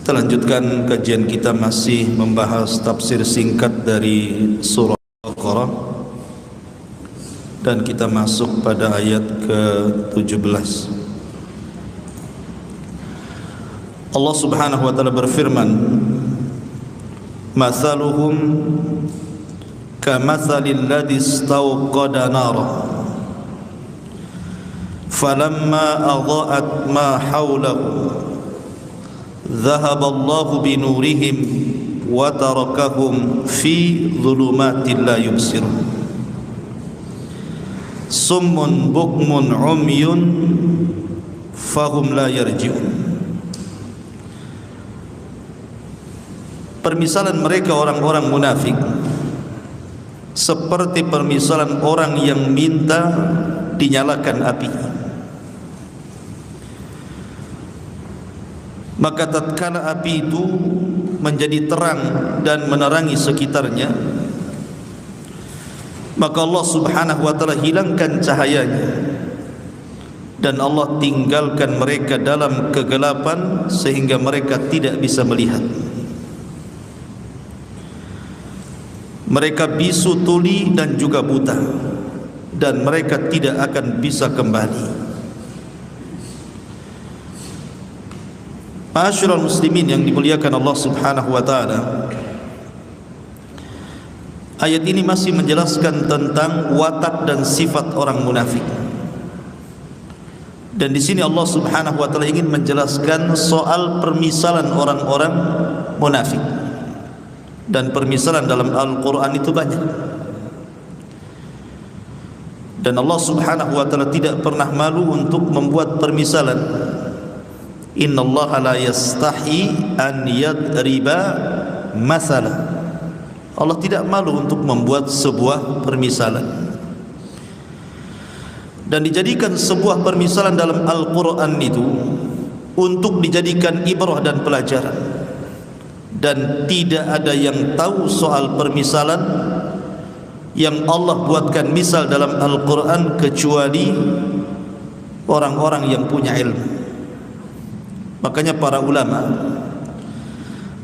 Kita lanjutkan kajian kita, masih membahas tafsir singkat dari surah Al-Baqarah, dan kita masuk pada ayat ke-17. Allah Subhanahu wa taala berfirman, "Mathaluhum kamathalil ladzi istawqada nara falamma adha'at ma hawlahu dhahaba Allahu binurihim wa tarakahum fi dhulumatin la yubsirun summun bukmun umyun fahum la yarji'un." Permisalan mereka orang-orang munafik seperti permisalan orang yang minta dinyalakan api. Maka tatkala api itu menjadi terang dan menerangi sekitarnya, maka Allah Subhanahu wa taala hilangkan cahayanya dan Allah tinggalkan mereka dalam kegelapan sehingga mereka tidak bisa melihat. Mereka bisu tuli dan juga buta, dan mereka tidak akan bisa kembali. Ma'asyiral muslimin yang dimuliakan Allah Subhanahu wa taala, ayat ini masih menjelaskan tentang watak dan sifat orang munafik. Dan di sini Allah Subhanahu wa taala ingin menjelaskan soal permisalan orang-orang munafik. Dan permisalan dalam Al-Quran itu banyak. Dan Allah Subhanahu wa taala tidak pernah malu untuk membuat permisalan. Innallaha la yastahi an yadriba mathalan. Allah tidak malu untuk membuat sebuah permisalan. Dan dijadikan sebuah permisalan dalam Al-Quran itu untuk dijadikan ibrah dan pelajaran. Dan tidak ada yang tahu soal permisalan yang Allah buatkan misal dalam Al-Quran kecuali orang-orang yang punya ilmu. Makanya para ulama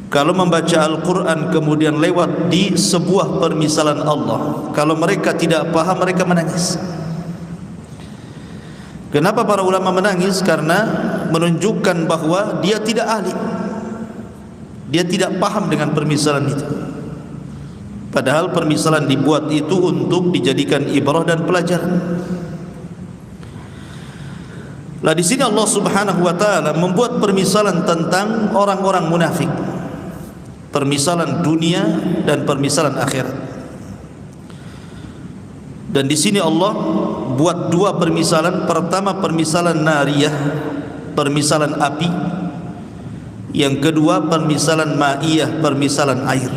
kalau membaca Al-Quran kemudian lewat di sebuah permisalan Allah, kalau mereka tidak paham mereka menangis. Kenapa para ulama menangis? Karena menunjukkan bahwa dia tidak ahli, dia tidak paham dengan permisalan itu. Padahal permisalan dibuat itu untuk dijadikan ibrah dan pelajaran. Lah di sini Allah Subhanahu wa taala membuat permisalan tentang orang-orang munafik. Permisalan dunia dan permisalan akhirat. Dan di sini Allah buat dua permisalan. Pertama permisalan nariyah, permisalan api. Yang kedua permisalan ma'iyah, permisalan air.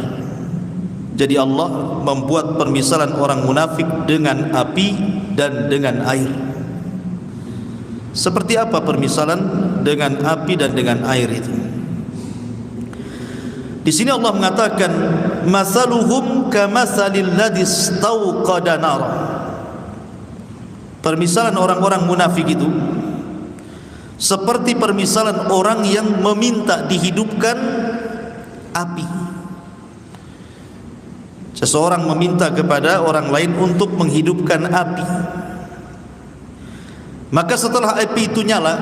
Jadi Allah membuat permisalan orang munafik dengan api dan dengan air. Seperti apa permisalan dengan api dan dengan air itu? Di sini Allah mengatakan masaluhum kamathalil ladzi istawqada nar. Permisalan orang-orang munafik itu seperti permisalan orang yang meminta dihidupkan api. Seseorang meminta kepada orang lain untuk menghidupkan api. Maka setelah api itu nyala,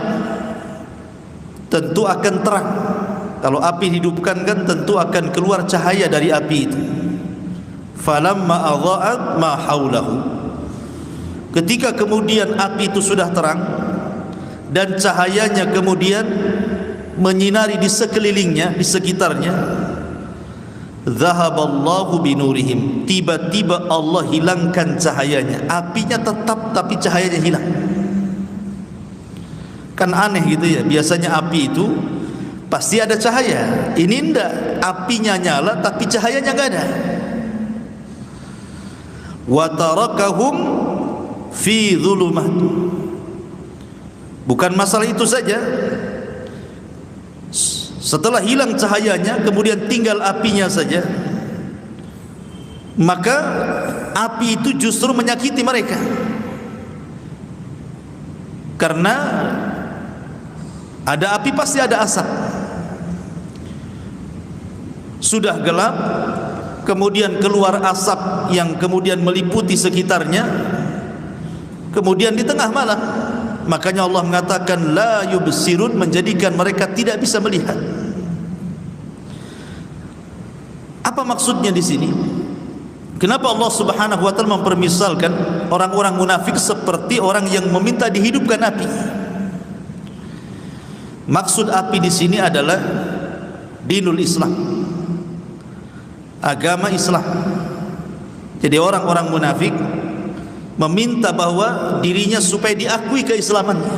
tentu akan terang. Kalau api dihidupkan kan tentu akan keluar cahaya dari api itu. Falamma adha'at ma haulahu. Ketika kemudian api itu sudah terang dan cahayanya kemudian menyinari di sekelilingnya, di sekitarnya, dhahaballahu binurihim. Tiba-tiba Allah hilangkan cahayanya. Apinya tetap tapi cahayanya hilang. Kan aneh gitu ya. Biasanya api itu pasti ada cahaya. Ini enggak, apinya nyala tapi cahayanya enggak ada. Wa tarakahum fi dhulumat. Bukan masalah itu saja. Setelah hilang cahayanya kemudian tinggal apinya saja, maka api itu justru menyakiti mereka. Karena ada api pasti ada asap. sudah gelap, kemudian keluar asap yang kemudian meliputi sekitarnya, kemudian di tengah malam. Makanya Allah mengatakan la yubsirun, menjadikan mereka tidak bisa melihat. Apa maksudnya di sini? Kenapa Allah Subhanahu wa taala mempermisalkan orang-orang munafik seperti orang yang meminta dihidupkan api? Maksud api di sini adalah dinul Islam, agama Islam. Jadi orang-orang munafik meminta bahwa dirinya supaya diakui keislamannya.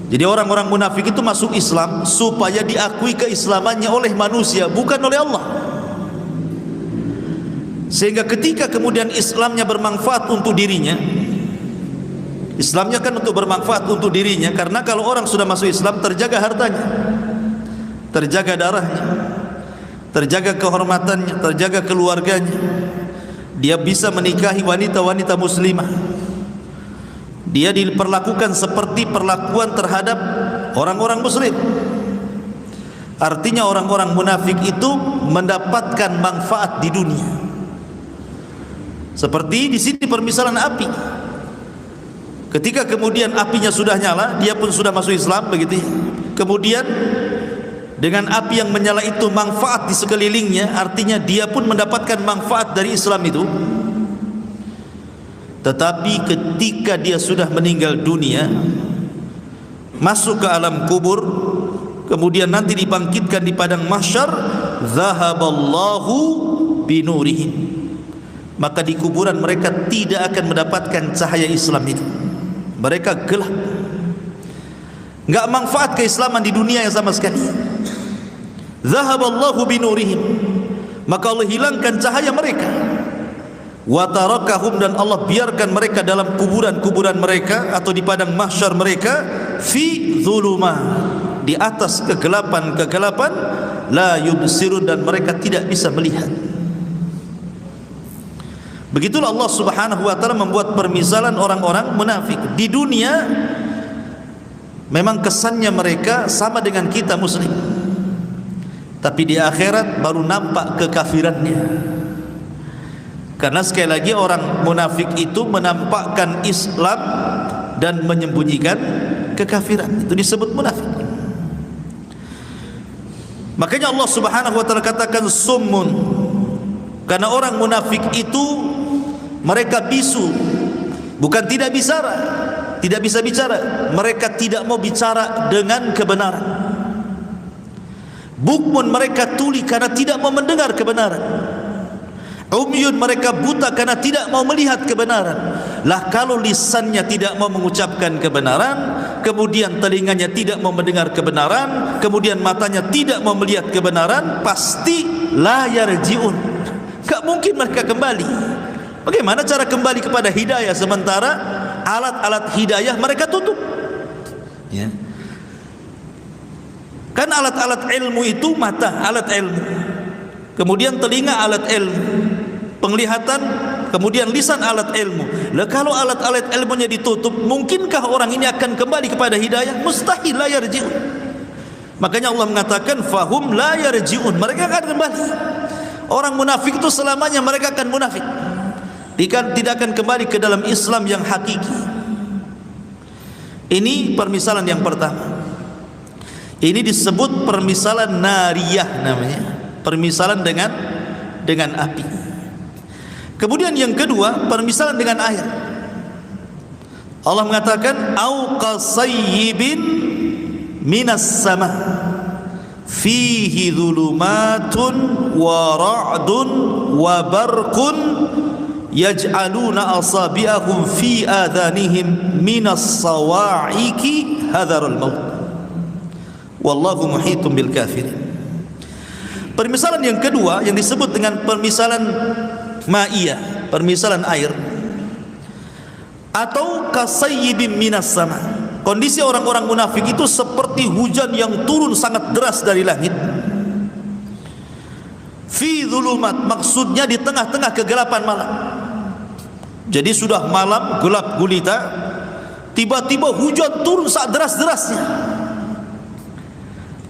Jadi orang-orang munafik itu masuk Islam supaya diakui keislamannya oleh manusia, bukan oleh Allah. Sehingga ketika kemudian Islamnya bermanfaat untuk dirinya, Islamnya kan untuk bermanfaat untuk dirinya, karena kalau orang sudah masuk Islam terjaga hartanya, terjaga darahnya, terjaga kehormatannya, terjaga keluarganya. Dia bisa menikahi wanita-wanita muslimah. Dia diperlakukan seperti perlakuan terhadap orang-orang muslim. Artinya orang-orang munafik itu mendapatkan manfaat di dunia. Seperti di sini permisalan api. Ketika kemudian apinya sudah nyala, dia pun sudah masuk Islam, begitu ya. Kemudian dengan api yang menyala itu manfaat di sekelilingnya, artinya dia pun mendapatkan manfaat dari Islam itu. Tetapi ketika dia sudah meninggal dunia, masuk ke alam kubur, kemudian nanti dibangkitkan di padang mahsyar, zahaballahu binurihim, maka di kuburan mereka tidak akan mendapatkan cahaya Islam itu. Mereka gelap, enggak manfaat keislaman di dunia yang sama sekali. Zahaballahu binurihim, maka Allah hilangkan cahaya mereka. Wa tarakahum, dan Allah biarkan mereka dalam kuburan-kuburan mereka atau di padang mahsyar mereka, fi dzulumah, di atas kegelapan-kegelapan, la yubsirun, dan mereka tidak bisa melihat. Begitulah Allah Subhanahu wa taala membuat permisalan orang-orang munafik. Di dunia memang kesannya mereka sama dengan kita muslim, tapi di akhirat baru nampak kekafirannya. Karena sekali lagi orang munafik itu menampakkan Islam dan menyembunyikan kekafiran. Itu disebut munafik. Makanya Allah Subhanahu wa taala katakan summun, karena orang munafik itu mereka bisu, bukan tidak bicara, tidak bisa bicara, mereka tidak mau bicara dengan kebenaran. Bukmun, mereka tuli karena tidak mau mendengar kebenaran. Umyun, mereka buta karena tidak mau melihat kebenaran. Lah kalau lisannya tidak mau mengucapkan kebenaran, kemudian telinganya tidak mau mendengar kebenaran, kemudian matanya tidak mau melihat kebenaran, pasti la yarji'un, enggak mungkin mereka kembali. Bagaimana cara kembali kepada hidayah sementara alat-alat hidayah mereka tutup? Ya. Kan alat-alat ilmu itu mata, alat ilmu. Kemudian telinga, alat ilmu. Penglihatan, kemudian lisan, alat ilmu. Lah kalau alat-alat ilmunya ditutup, mungkinkah orang ini akan kembali kepada hidayah? Mustahil, la yarji'un. Makanya Allah mengatakan fahum la yarji'un, mereka akan kembali. Orang munafik itu selamanya mereka akan munafik, tidak akan kembali ke dalam Islam yang hakiki. Ini permisalan yang pertama. Ini disebut permisalan nariyah namanya, permisalan dengan api. Kemudian yang kedua, permisalan dengan air. Allah mengatakan au qasayyibin minas sama fihi dhulumatun wa ra'dun wa barqun yaj'aluna asabi'ahum fi adhanihim minas sawa'iqi hadharul maut wallahu muhitum bil kafirin. Permisalan yang kedua yang disebut dengan permisalan ma'iyah, permisalan air, atau kasayyibin minas sama. Kondisi orang-orang munafik itu seperti hujan yang turun sangat deras dari langit. Fi dhulumat, maksudnya di tengah-tengah kegelapan malam. Jadi sudah malam gelap gulita, tiba-tiba hujan turun sangat deras-derasnya.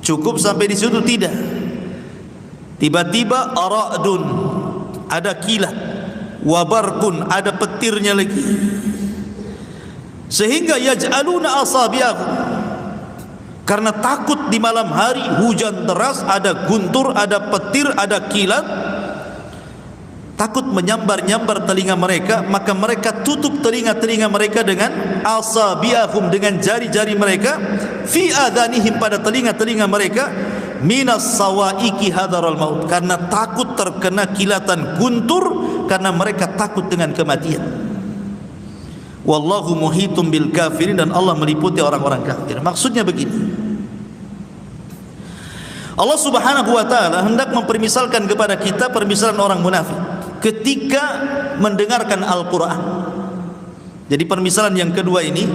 Cukup sampai di situ? Tidak. Tiba-tiba ra'dun, ada kilat, wa barqun, ada petirnya lagi, sehingga yaj'aluna asabi'ahum, karena takut di malam hari hujan deras, ada guntur, ada petir, ada kilat, takut menyambar-nyambar telinga mereka, maka mereka tutup telinga-telinga mereka dengan asabi'ahum, dengan jari-jari mereka, fi adhanihim, pada telinga-telinga mereka, minas sawaiki hadaral maut, karena takut terkena kilatan guntur, karena mereka takut dengan kematian. Wallahu muhitum bil kafirin, dan Allah meliputi orang-orang kafir. Maksudnya begini, Allah subhanahu wa ta'ala hendak mempermisalkan kepada kita permisalan orang munafik ketika mendengarkan Al-Quran. Jadi permisalan yang kedua ini,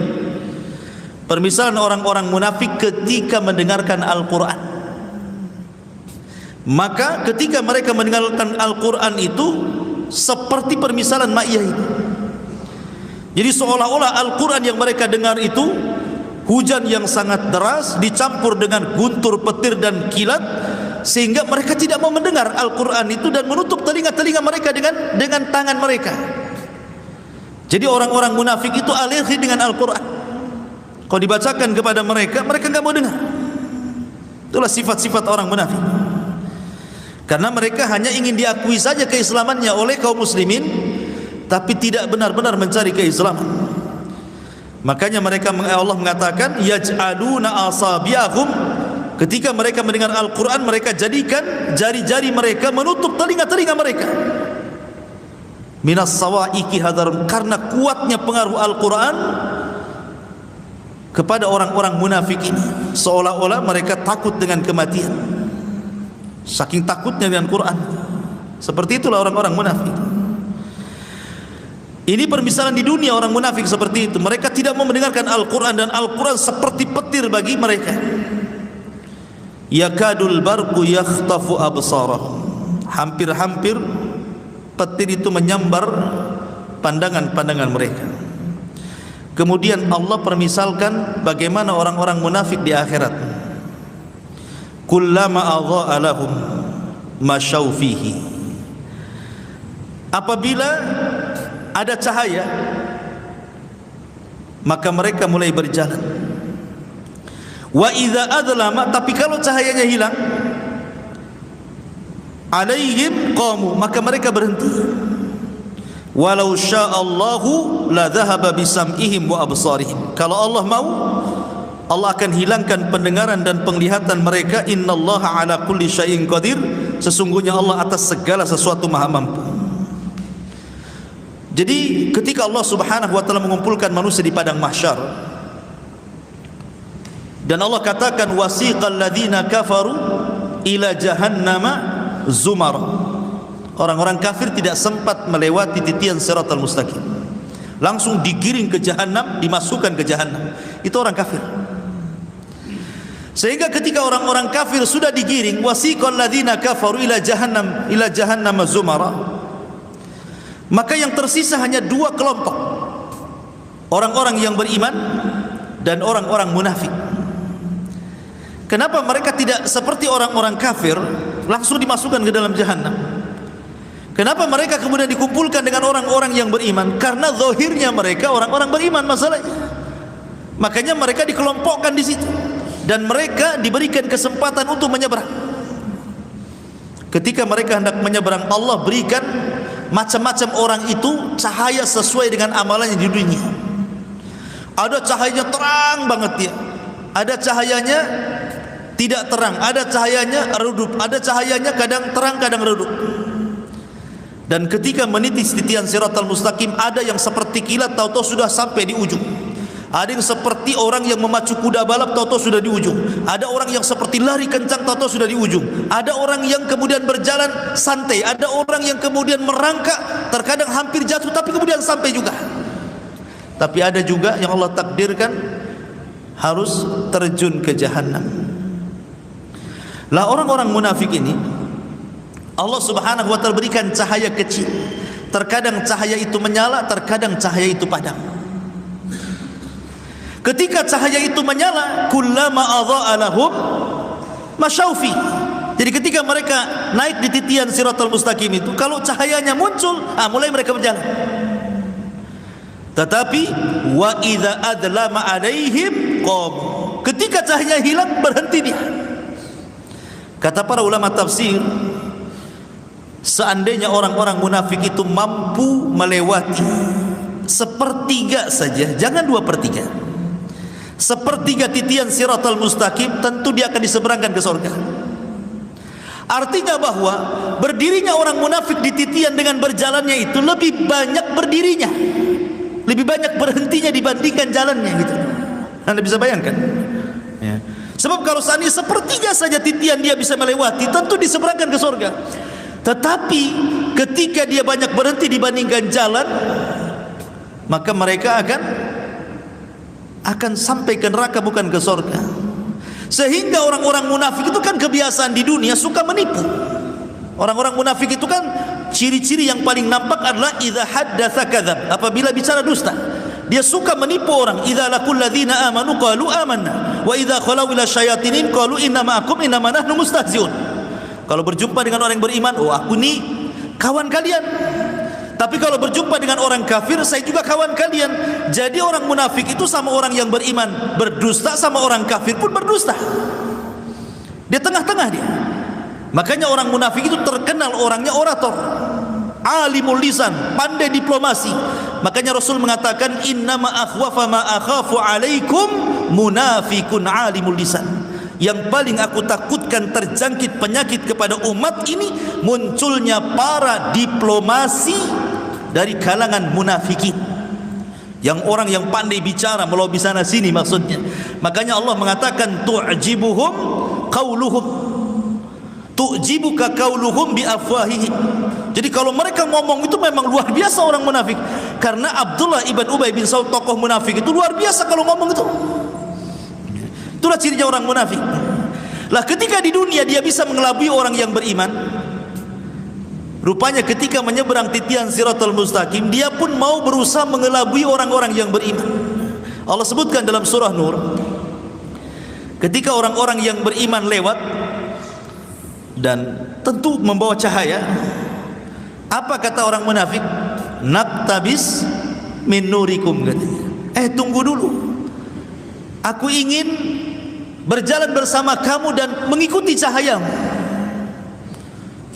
permisalan orang-orang munafik ketika mendengarkan Al-Quran. Maka ketika mereka mendengarkan Al-Quran itu seperti permisalan ma'iyah ini. Jadi seolah-olah Al-Quran yang mereka dengar itu hujan yang sangat deras dicampur dengan guntur, petir dan kilat, sehingga mereka tidak mau mendengar Al-Quran itu dan menutup telinga-telinga mereka dengan tangan mereka. Jadi orang-orang munafik itu alergi dengan Al-Quran. Kalau dibacakan kepada mereka, mereka enggak mau dengar. Itulah sifat-sifat orang munafik. Karena mereka hanya ingin diakui saja keislamannya oleh kaum muslimin, tapi tidak benar-benar mencari keislaman. Makanya mereka, Allah mengatakan yaj'aluna asabi'ahum, ketika mereka mendengar Al-Quran, mereka jadikan jari-jari mereka menutup telinga-telinga mereka, minas sawaiki hadarum, karena kuatnya pengaruh Al-Quran kepada orang-orang munafik ini, seolah-olah mereka takut dengan kematian, saking takutnya dengan Quran. Seperti itulah orang-orang munafik. Ini permisalan di dunia orang munafik seperti itu. Mereka tidak mau mendengarkan Al-Quran, dan Al-Quran seperti petir bagi mereka. Yakadul barqu yakhtafu absarahum, hampir-hampir petir itu menyambar pandangan-pandangan mereka. Kemudian Allah permisalkan bagaimana orang-orang munafik di akhirat. Kullama adha'a lahum masyaw fihi, apabila ada cahaya maka mereka mulai berjalan. Wa idza adlama, tapi kalau cahayanya hilang, alaihim qamu, maka mereka berhenti. Walau sya'allahu la dhahaba bisam'ihim wa absarihim, kalau Allah mau, Allah akan hilangkan pendengaran dan penglihatan mereka. Innallaha ala kulli syai'in qadir, sesungguhnya Allah atas segala sesuatu maha mampu. Jadi ketika Allah subhanahu wa ta'ala mengumpulkan manusia di padang mahsyar, dan Allah katakan wasiqal ladzina kafaru ila jahannama zumar, orang-orang kafir tidak sempat melewati titian siratal mustaqim, langsung digiring ke jahannam, dimasukkan ke jahannam. Itu orang kafir. Sehingga ketika orang-orang kafir sudah digiring, wasiqal ladzina kafaru ila jahannam zumara, maka yang tersisa hanya dua kelompok, orang-orang yang beriman dan orang-orang munafik. Kenapa mereka tidak seperti orang-orang kafir langsung dimasukkan ke dalam jahannam? Kenapa mereka kemudian dikumpulkan dengan orang-orang yang beriman? Karena zahirnya mereka orang-orang beriman masalahnya. Makanya mereka dikelompokkan di situ, dan mereka diberikan kesempatan untuk menyeberang. Ketika mereka hendak menyeberang, Allah berikan macam-macam orang itu cahaya sesuai dengan amalannya di dunia. Ada cahayanya terang banget dia, ada cahayanya tidak terang, ada cahayanya redup, ada cahayanya kadang terang kadang redup. Dan ketika meniti titian siratal mustaqim, ada yang seperti kilat, tahu-tahu sudah sampai di ujung. Ada yang seperti orang yang memacu kuda balap, tahu-tahu sudah di ujung. Ada orang yang seperti lari kencang, tahu-tahu sudah di ujung. Ada orang yang kemudian berjalan santai, ada orang yang kemudian merangkak, terkadang hampir jatuh tapi kemudian sampai juga. Tapi ada juga yang Allah takdirkan harus terjun ke jahannam. Lah orang-orang munafik ini Allah subhanahu wa ta'ala berikan cahaya kecil. Terkadang cahaya itu menyala, terkadang cahaya itu padam. Ketika cahaya itu menyala, kullama adha'a lahum masyaufi. Jadi ketika mereka naik di titian Siratal Mustaqim itu, kalau cahayanya muncul, mulai mereka berjalan. Tetapi wa idza adlama alaihim qam, ketika cahaya hilang berhenti dia. Kata para ulama tafsir, seandainya orang-orang munafik itu mampu melewati sepertiga saja, jangan 2/3, sepertiga titian Siratal Mustaqim, tentu dia akan diseberangkan ke surga. Artinya bahwa berdirinya orang munafik di titian dengan berjalannya itu lebih banyak berdirinya, lebih banyak berhentinya dibandingkan jalannya gitu. Anda bisa bayangkan ya. Sebab kalau seandainya sepertiga saja titian dia bisa melewati, tentu diseberangkan ke surga. Tetapi ketika dia banyak berhenti dibandingkan jalan, maka mereka akan sampai ke neraka, bukan ke surga. Sehingga orang-orang munafik itu kan kebiasaan di dunia suka menipu. Orang-orang munafik itu kan ciri-ciri yang paling nampak adalah idza haddatsa kadzab, apabila bicara dusta. Dia suka menipu orang. Idza laqul ladzina amanu qalu amanna wa idza khalau ila syayatinin qalu inna ma'akum inna nahnu mustahzi'un. Kalau berjumpa dengan orang yang beriman, aku ni kawan kalian. Tapi kalau berjumpa dengan orang kafir, saya juga kawan kalian. Jadi orang munafik itu sama orang yang beriman berdusta, sama orang kafir pun berdusta. Dia tengah-tengah dia. Makanya orang munafik itu terkenal orangnya orator, alimul lisan, pandai diplomasi. Makanya Rasul mengatakan, innama akhwafa ma akhafu alaikum munafikun alimul lisan. Yang paling aku takutkan terjangkit penyakit kepada umat ini, munculnya para diplomasi dari kalangan munafikin, yang orang yang pandai bicara, melobi sana sini maksudnya. Makanya Allah mengatakan tu'jibuhum qauluhum, tu'jibuka qauluhum bi afwahihim. Jadi kalau mereka ngomong itu memang luar biasa orang munafik. Karena Abdullah ibn Ubay bin Salul, tokoh munafik itu luar biasa kalau ngomong itu. Itulah cirinya orang munafik. Lah ketika di dunia dia bisa mengelabui orang yang beriman, rupanya ketika menyeberang titian Siratal Mustaqim, dia pun mau berusaha mengelabui orang-orang yang beriman. Allah sebutkan dalam surah Nur, ketika orang-orang yang beriman lewat dan tentu membawa cahaya, apa kata orang munafik? Naktabis min nurikum, katanya. Tunggu dulu, aku ingin berjalan bersama kamu dan mengikuti cahayamu.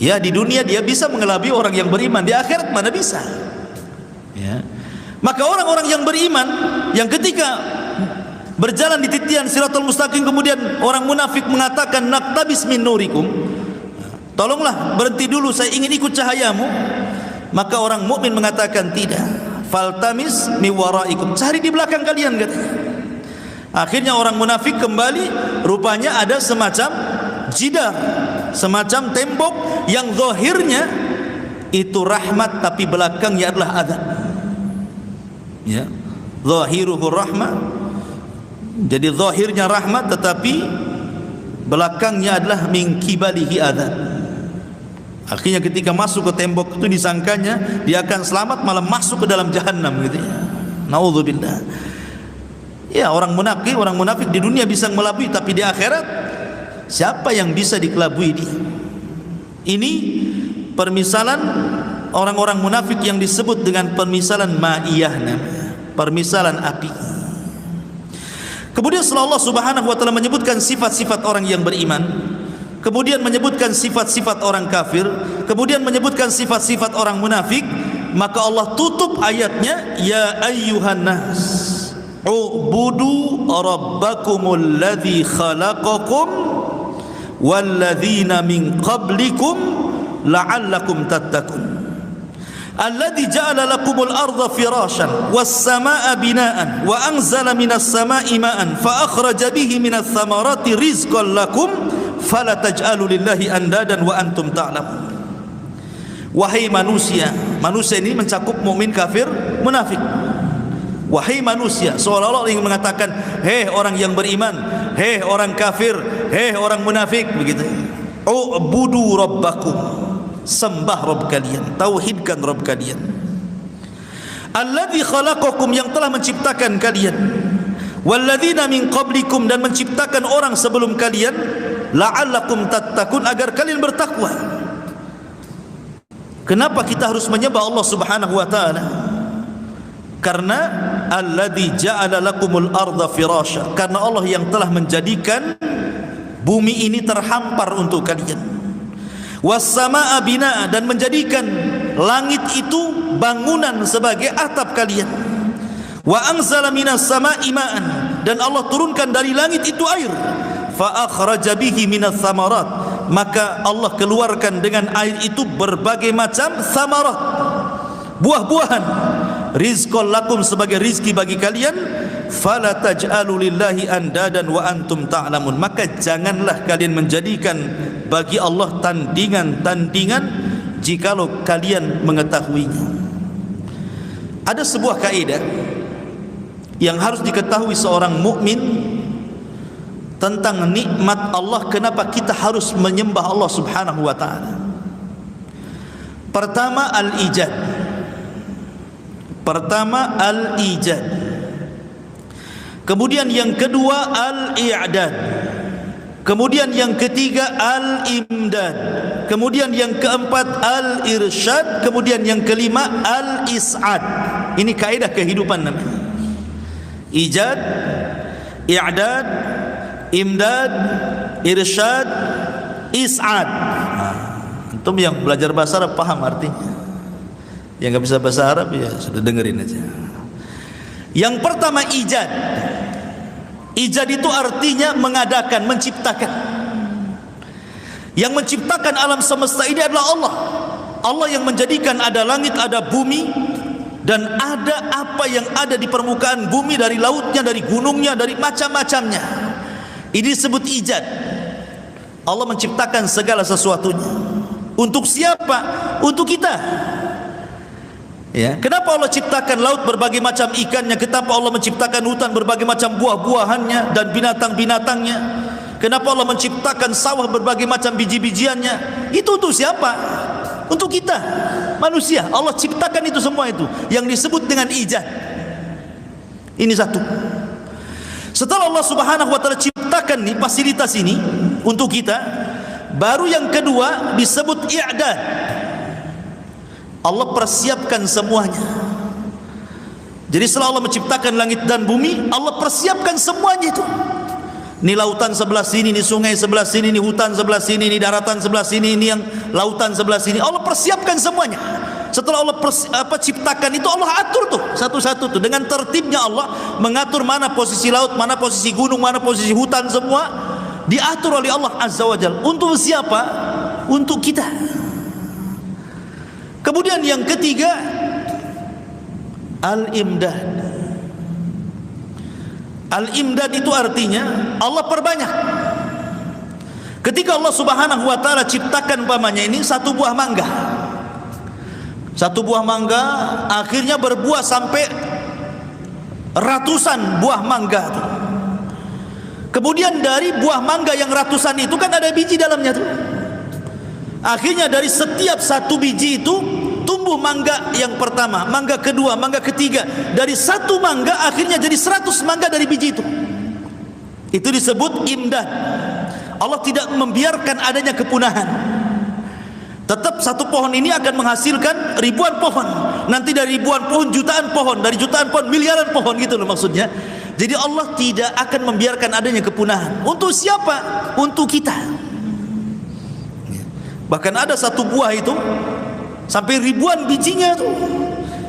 Ya, di dunia dia bisa mengelabui orang yang beriman, di akhirat mana bisa ya. Maka orang-orang yang beriman yang ketika berjalan di titian Siratal Mustaqim, kemudian orang munafik mengatakan naktabis min nurikum, tolonglah berhenti dulu, saya ingin ikut cahayamu. Maka orang mukmin mengatakan tidak, faltamis mi waraikum, cari di belakang kalian, katanya. Akhirnya orang munafik kembali, rupanya ada semacam jidar, semacam tembok yang zahirnya itu rahmat, tapi belakangnya adalah azab. Ya, zahiruhu rahmah. Jadi zahirnya rahmat, tetapi belakangnya adalah min kibalihi azab. Akhirnya ketika masuk ke tembok itu disangkanya dia akan selamat, malah masuk ke dalam jahanam gitu ya. Naudzubillah. Ya, orang munafik di dunia bisa melabui, tapi di akhirat siapa yang bisa dikelabui dia? Ini permisalan orang-orang munafik yang disebut dengan permisalan ma'iyah, permisalan api. Kemudian setelah Allah Subhanahu wa taala menyebutkan sifat-sifat orang yang beriman, kemudian menyebutkan sifat-sifat orang kafir, kemudian menyebutkan sifat-sifat orang munafik, maka Allah tutup ayatnya, ya ayyuhan nas u'budu rabbakumul ladzi khalaqakum walladzina min qablikum la'allakum tattaqun alladzi ja'ala lakumul arda firashan was samaa'a binaan wa anzala minas samaa'i ma'an fa akhraja bihi minas thamarati rizqan lakum fala taj'alu lillahi andadan wa antum ta'lamun. Wahai manusia, manusia ini mencakup mukmin, kafir, munafik. Wahai manusia, seolah-olah ingin mengatakan, hei orang yang beriman, hei orang kafir, hei orang munafik, begitu. U'budu rabbakum, sembah Rabb kalian, tauhidkan Rabb kalian. Alladzi khalaqakum, yang telah menciptakan kalian, walladzina min qablikum, dan menciptakan orang sebelum kalian, la'allakum tattaqun, agar kalian bertakwa. Kenapa kita harus menyembah Allah Subhanahu wa taala? Karena alladzi ja'ala lakumul arda firasya, karena Allah yang telah menjadikan bumi ini terhampar untuk kalian. Was samaa binaa, dan menjadikan langit itu bangunan sebagai atap kalian. Wa anzala minas samaa'i ma'an, dan Allah turunkan dari langit itu air. Fa akhraja bihi minats tsamarat, maka Allah keluarkan dengan air itu berbagai macam tsamarat, buah-buahan. Rizqan lakum, sebagai rizki bagi kalian. Fala taj'alu lillahi andadan wa antum ta'lamun, maka janganlah kalian menjadikan bagi Allah tandingan-tandingan jikalau kalian mengetahuinya. Ada sebuah kaidah yang harus diketahui seorang mukmin tentang nikmat Allah, kenapa kita harus menyembah Allah Subhanahu wa taala. Pertama, al-ijad. Kemudian yang kedua al-i'dad. Kemudian yang ketiga al-imdad. Kemudian yang keempat al-irsyad. Kemudian yang kelima al-is'ad. Ini kaidah kehidupan namanya. Ijad, i'dad, imdad, irsyad, is'ad. Antum yang belajar bahasa Arab paham artinya. Yang enggak bisa bahasa Arab ya sudah dengerin aja. Yang pertama ijad. Ijad itu artinya mengadakan, menciptakan. Yang menciptakan alam semesta ini adalah Allah. Allah yang menjadikan ada langit, ada bumi, dan ada apa yang ada di permukaan bumi, dari lautnya, dari gunungnya, dari macam-macamnya. Ini disebut ijad. Allah menciptakan segala sesuatunya. Untuk siapa? Untuk kita. Ya, kenapa Allah ciptakan laut berbagai macam ikannya? Kenapa Allah menciptakan hutan berbagai macam buah-buahannya dan binatang-binatangnya? Kenapa Allah menciptakan sawah berbagai macam biji-bijiannya? Itu untuk siapa? Untuk kita, manusia. Allah ciptakan itu semua, itu yang disebut dengan ijad. Ini satu. Setelah Allah Subhanahu wa taala ciptakan nih fasilitas ini untuk kita, baru yang kedua disebut i'dad. Allah persiapkan semuanya. Jadi setelah Allah menciptakan langit dan bumi, Allah persiapkan semuanya itu. Ini lautan sebelah sini, ini sungai sebelah sini, ini hutan sebelah sini, ini daratan sebelah sini, ini yang lautan sebelah sini. Allah persiapkan semuanya. Setelah Allah ciptakan itu, Allah atur tuh satu-satu tuh dengan tertibnya. Allah mengatur mana posisi laut, mana posisi gunung, mana posisi hutan, semua diatur oleh Allah Azza wa Jalla. Untuk siapa? Untuk kita. Kemudian yang ketiga al-imdad. Al-imdad itu artinya Allah perbanyak. Ketika Allah Subhanahu wa taala ciptakan umpamanya ini satu buah mangga. Satu buah mangga akhirnya berbuah sampai ratusan buah mangga. Kemudian dari buah mangga yang ratusan itu kan ada biji dalamnya tuh. Akhirnya dari setiap satu biji itu tumbuh mangga yang pertama, mangga kedua, mangga ketiga. Dari satu mangga akhirnya jadi 100 mangga dari biji itu. Itu disebut imdad. Allah tidak membiarkan adanya kepunahan. Tetap satu pohon ini akan menghasilkan ribuan pohon. Nanti dari ribuan pohon jutaan pohon, dari jutaan pohon miliaran pohon, gitu loh maksudnya. Jadi Allah tidak akan membiarkan adanya kepunahan. Untuk siapa? Untuk kita. Bahkan ada satu buah itu sampai ribuan bijinya tuh.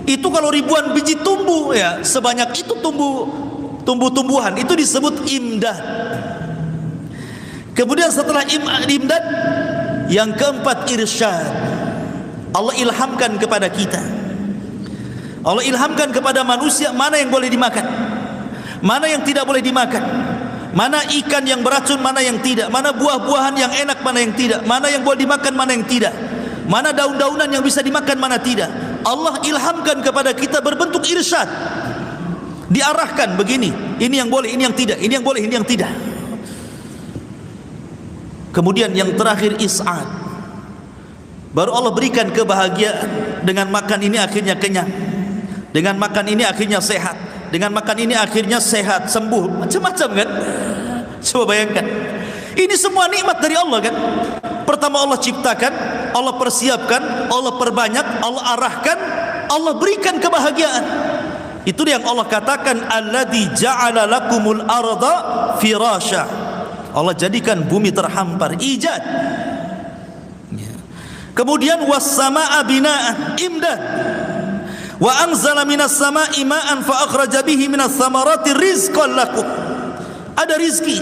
Itu kalau ribuan biji tumbuh ya, sebanyak itu tumbuh-tumbuhan, itu disebut imdad. Kemudian setelah imdad, yang keempat irsyad. Allah ilhamkan kepada kita. Allah ilhamkan kepada manusia mana yang boleh dimakan, mana yang tidak boleh dimakan. Mana ikan yang beracun, mana yang tidak. Mana buah-buahan yang enak, mana yang tidak. Mana yang boleh dimakan, mana yang tidak. Mana daun-daunan yang bisa dimakan, mana tidak. Allah ilhamkan kepada kita berbentuk irsyad. Diarahkan begini, ini yang boleh, ini yang tidak. Ini yang boleh, ini yang tidak. Kemudian yang terakhir is'ad. Baru Allah berikan kebahagiaan. Dengan makan ini akhirnya kenyang. Dengan makan ini akhirnya sehat. Dengan makan ini akhirnya sehat, sembuh, macam-macam kan. Coba bayangkan. Ini semua nikmat dari Allah kan. Pertama Allah ciptakan, Allah persiapkan, Allah perbanyak, Allah arahkan, Allah berikan kebahagiaan. Itu yang Allah katakan, alladzi ja'ala lakumul arda firasya. Allah jadikan bumi terhampar, ijad. Kemudian was-samaa'a bina'an, imdad. Wa anzala minas samaa'i ma'an fa akhraja bihi minas thamarati rizqan lakum. Ada rizki,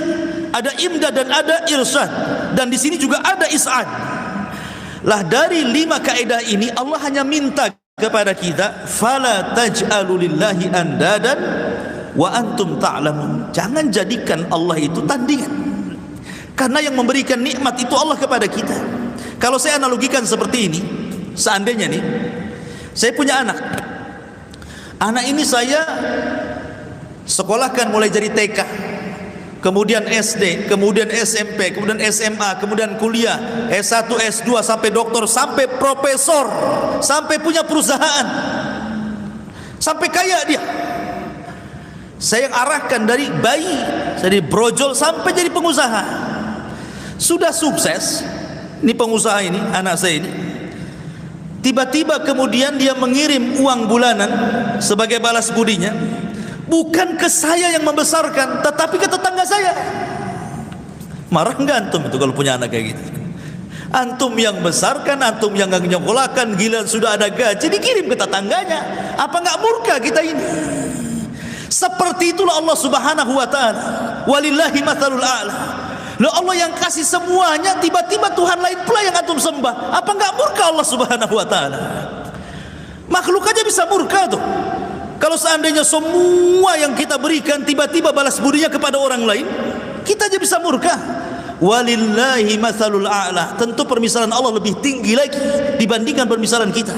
ada imdad dan ada irsyad, dan di sini juga ada is'ad. Lah dari 5 kaidah ini Allah hanya minta kepada kita, fala taj'alu lillahi andadan wa antum ta'lamun. Jangan jadikan Allah itu tandingan. Karena yang memberikan nikmat itu Allah kepada kita. Kalau saya analogikan seperti ini, seandainya nih, saya punya anak. Anak ini saya sekolahkan mulai dari TK, kemudian SD, kemudian SMP, kemudian SMA, kemudian kuliah, S1, S2 sampai doktor, sampai profesor, sampai punya perusahaan, sampai kaya dia. Saya yang arahkan dari bayi, dari brojol sampai jadi pengusaha. Sudah sukses, ini pengusaha ini, anak saya ini. Tiba-tiba kemudian dia mengirim uang bulanan sebagai balas budinya, bukan ke saya yang membesarkan, tetapi ke tetangga saya. Marah enggak antum itu kalau punya anak kayak gitu? Antum yang besarkan, antum yang nyekolahkan, gila sudah ada gaji dikirim ke tetangganya. Apa enggak murka kita ini? Seperti itulah Allah Subhanahu wa taala. Walillahi matsalul a'la. Loh, Allah yang kasih semuanya, tiba-tiba Tuhan lain pula yang antum sembah. Apa enggak murka Allah Subhanahu wa taala? Makhluk aja bisa murka tuh. Kalau seandainya semua yang kita berikan tiba-tiba balas budinya kepada orang lain, kita aja bisa murka. Walillahi matsalul a'la. Tentu permisalan Allah lebih tinggi lagi dibandingkan permisalan kita.